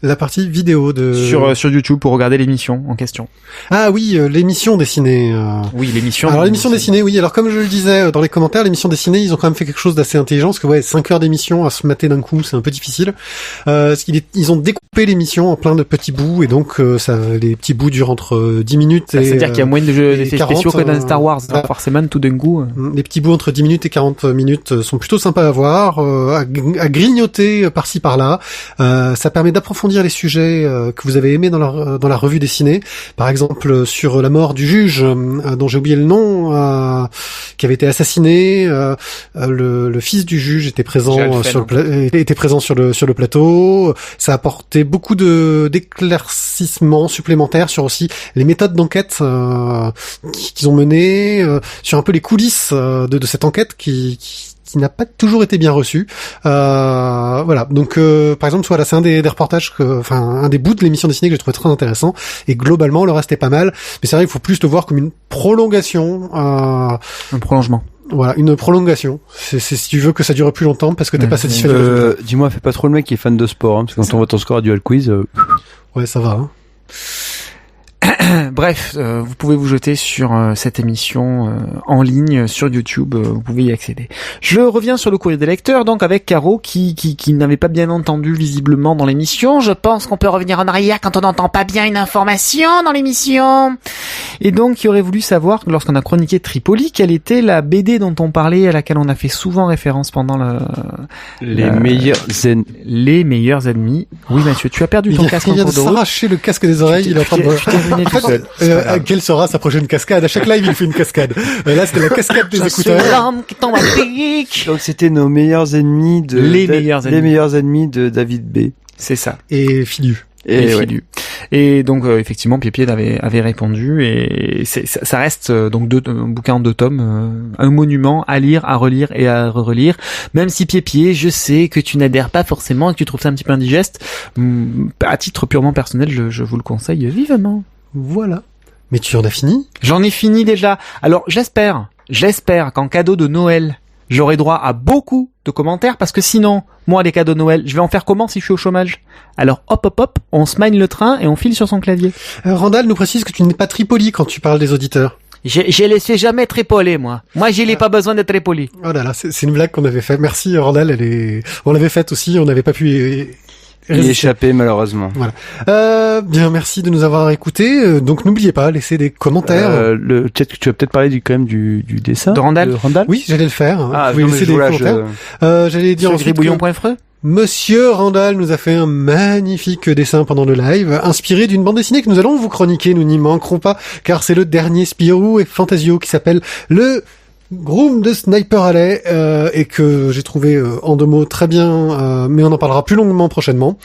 La partie vidéo de... Sur YouTube pour regarder l'émission en question. Ah oui, l'émission dessinée. Oui, l'émission. Alors l'émission dessinée, oui. Alors comme je le disais dans les commentaires, l'émission dessinée, ils ont quand même fait quelque chose d'assez intelligent, parce que ouais, 5 heures d'émission à se mater d'un coup, c'est un peu difficile. Ils ont découpé l'émission en plein de petits bouts, et donc les petits bouts durent entre 10 minutes et... C'est-à-dire qu'il y a moins d'effets 40, spéciaux que dans Star Wars, forcément, tout d'un coup. Les petits bouts entre 10 minutes et 40 minutes sont plutôt sympas à voir, à grignoter par-ci par-là. Ça permet d'approfondir les sujets que vous avez aimés dans la revue dessinée. Par exemple, sur la mort du juge, dont j'ai oublié le nom, qui avait été assassiné. Le fils du juge était présent sur le plateau. Ça a apporté beaucoup d'éclaircissements supplémentaires sur aussi les méthodes d'enquête qu'ils ont menées, sur un peu les coulisses de cette enquête qui n'a pas toujours été bien reçu. Voilà. Donc, par exemple, voilà, c'est un des reportages un des bouts de l'émission dessinée que j'ai trouvé très intéressant. Et globalement, le reste est pas mal. Mais c'est vrai, il faut plus le voir comme une prolongation. Un prolongement. Voilà, une prolongation. C'est si tu veux que ça dure plus longtemps parce que t'es pas satisfait. Dis-moi, fais pas trop le mec qui est fan de sport, hein, parce que quand on voit ton score à Dual Quiz. Ouais, ça va. Hein. Bref, vous pouvez vous jeter sur cette émission en ligne sur YouTube, vous pouvez y accéder. Je reviens sur le courrier des lecteurs, donc avec Caro qui n'avait pas bien entendu visiblement dans l'émission. Je pense qu'on peut revenir en arrière quand on n'entend pas bien une information dans l'émission. Et donc, qui aurait voulu savoir, lorsqu'on a chroniqué Tripoli, quelle était la BD dont on parlait, à laquelle on a fait souvent référence pendant Les meilleurs ennemis. Oui, Mathieu, tu as perdu ton casque en cours de route. Il vient de s'arracher le casque des oreilles, il est en train de... quelle sera sa prochaine cascade? À chaque live, il fait une cascade. Là, c'était la cascade des écouteurs. Donc, c'était nos meilleurs ennemis les meilleurs ennemis de David B. C'est ça. Et Philu. Et donc effectivement Pied avait répondu et ça reste donc un bouquin en 2 tomes, un monument à lire, à relire et à relire. Même si Pied, je sais que tu n'adhères pas forcément et que tu trouves ça un petit peu indigeste, à titre purement personnel, je vous le conseille vivement. Voilà. Mais tu en as fini? J'en ai fini déjà. Alors j'espère qu'en cadeau de Noël, j'aurai droit à beaucoup de commentaires, parce que sinon, moi, les cadeaux de Noël, je vais en faire comment si je suis au chômage? Alors, hop, on se mine le train et on file sur son clavier. Randall nous précise que tu n'es pas très poli quand tu parles des auditeurs. Je les suis jamais très poli, moi. Moi, je n'ai pas besoin d'être très poli. Oh là là, c'est une blague qu'on avait faite. Merci, Randall, on l'avait faite aussi, on n'avait pas pu... Il échappé malheureusement. Voilà. Bien, merci de nous avoir écoutés. Donc n'oubliez pas, laissez des commentaires. Tu vas peut-être parler du dessin de Randall. Oui, j'allais le faire. Ah, vous pouvez laisser des commentaires. J'allais dire ensuite gribouillon.fr. Monsieur Randall nous a fait un magnifique dessin pendant le live, inspiré d'une bande dessinée que nous allons vous chroniquer. Nous n'y manquerons pas, car c'est le dernier Spirou et Fantasio qui s'appelle le Groom de Sniper Alley, et que j'ai trouvé en 2 mots très bien, mais on en parlera plus longuement prochainement.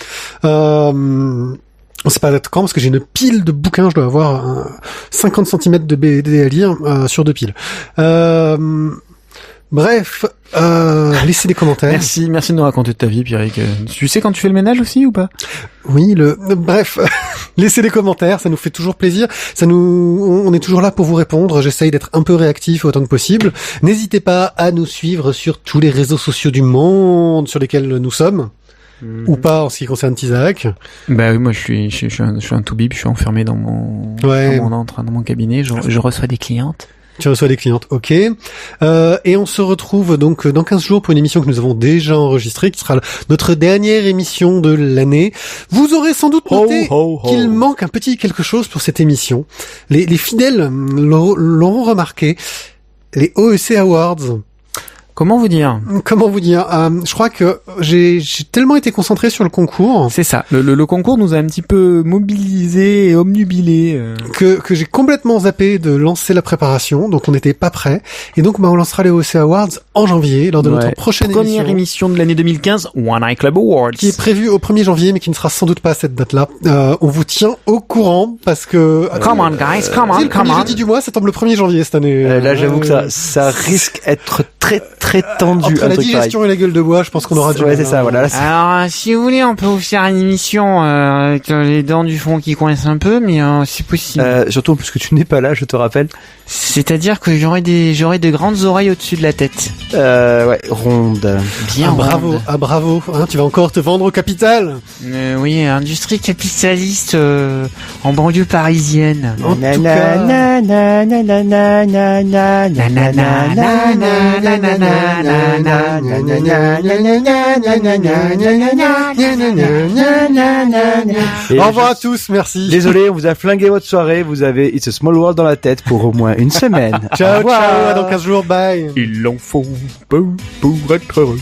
On sait pas quand, parce que j'ai une pile de bouquins, je dois avoir 50 cm de BD à lire sur 2 piles. Bref, laissez des commentaires. Merci de nous raconter de ta vie, Pierrick. Tu sais quand tu fais le ménage aussi ou pas? Oui, bref, laissez des commentaires, ça nous fait toujours plaisir. On est toujours là pour vous répondre. J'essaye d'être un peu réactif autant que possible. N'hésitez pas à nous suivre sur tous les réseaux sociaux du monde sur lesquels nous sommes. Ou pas en ce qui concerne Tizak. Bah oui, moi je suis un toubib, je suis enfermé dans mon cabinet, je reçois des clientes. Tu reçois des clientes, ok. Et on se retrouve donc dans 15 jours pour une émission que nous avons déjà enregistrée, qui sera notre dernière émission de l'année. Vous aurez sans doute noté qu'il manque un petit quelque chose pour cette émission. Les fidèles l'auront remarqué. Les OEC Awards. Comment vous dire? Je crois que j'ai tellement été concentré sur le concours. C'est ça. Le concours nous a un petit peu mobilisés et omnubilés. Que j'ai complètement zappé de lancer la préparation. Donc on n'était pas prêt. Et donc on lancera les OEC Awards en janvier lors de notre prochaine première émission de l'année 2015, One Eye Club Awards. Qui est prévue au 1er janvier mais qui ne sera sans doute pas à cette date-là. On vous tient au courant parce que... Come on guys, come on. Le premier jeudi du mois, ça tombe le 1er janvier cette année. Là j'avoue que ça risque d'être très tendu. Entre la digestion et la gueule de bois, je pense qu'on aura du mal. Ouais, c'est ça, voilà. Alors, si vous voulez, on peut vous faire une émission avec les dents du fond qui coincent un peu, mais c'est possible. Surtout parce que tu n'es pas là, je te rappelle. C'est-à-dire que j'aurai de grandes oreilles au-dessus de la tête. Ouais, rondes. Bien rondes. Bravo. Hein, tu vas encore te vendre au capital. Oui, industrie capitaliste en banlieue parisienne. En tout cas... Au revoir à tous, merci. Désolé, on vous a flingué votre soirée, vous avez It's a Small World dans la tête pour au moins une semaine. Ciao, à dans 15 jours, bye. Il en faut peu pour être heureux.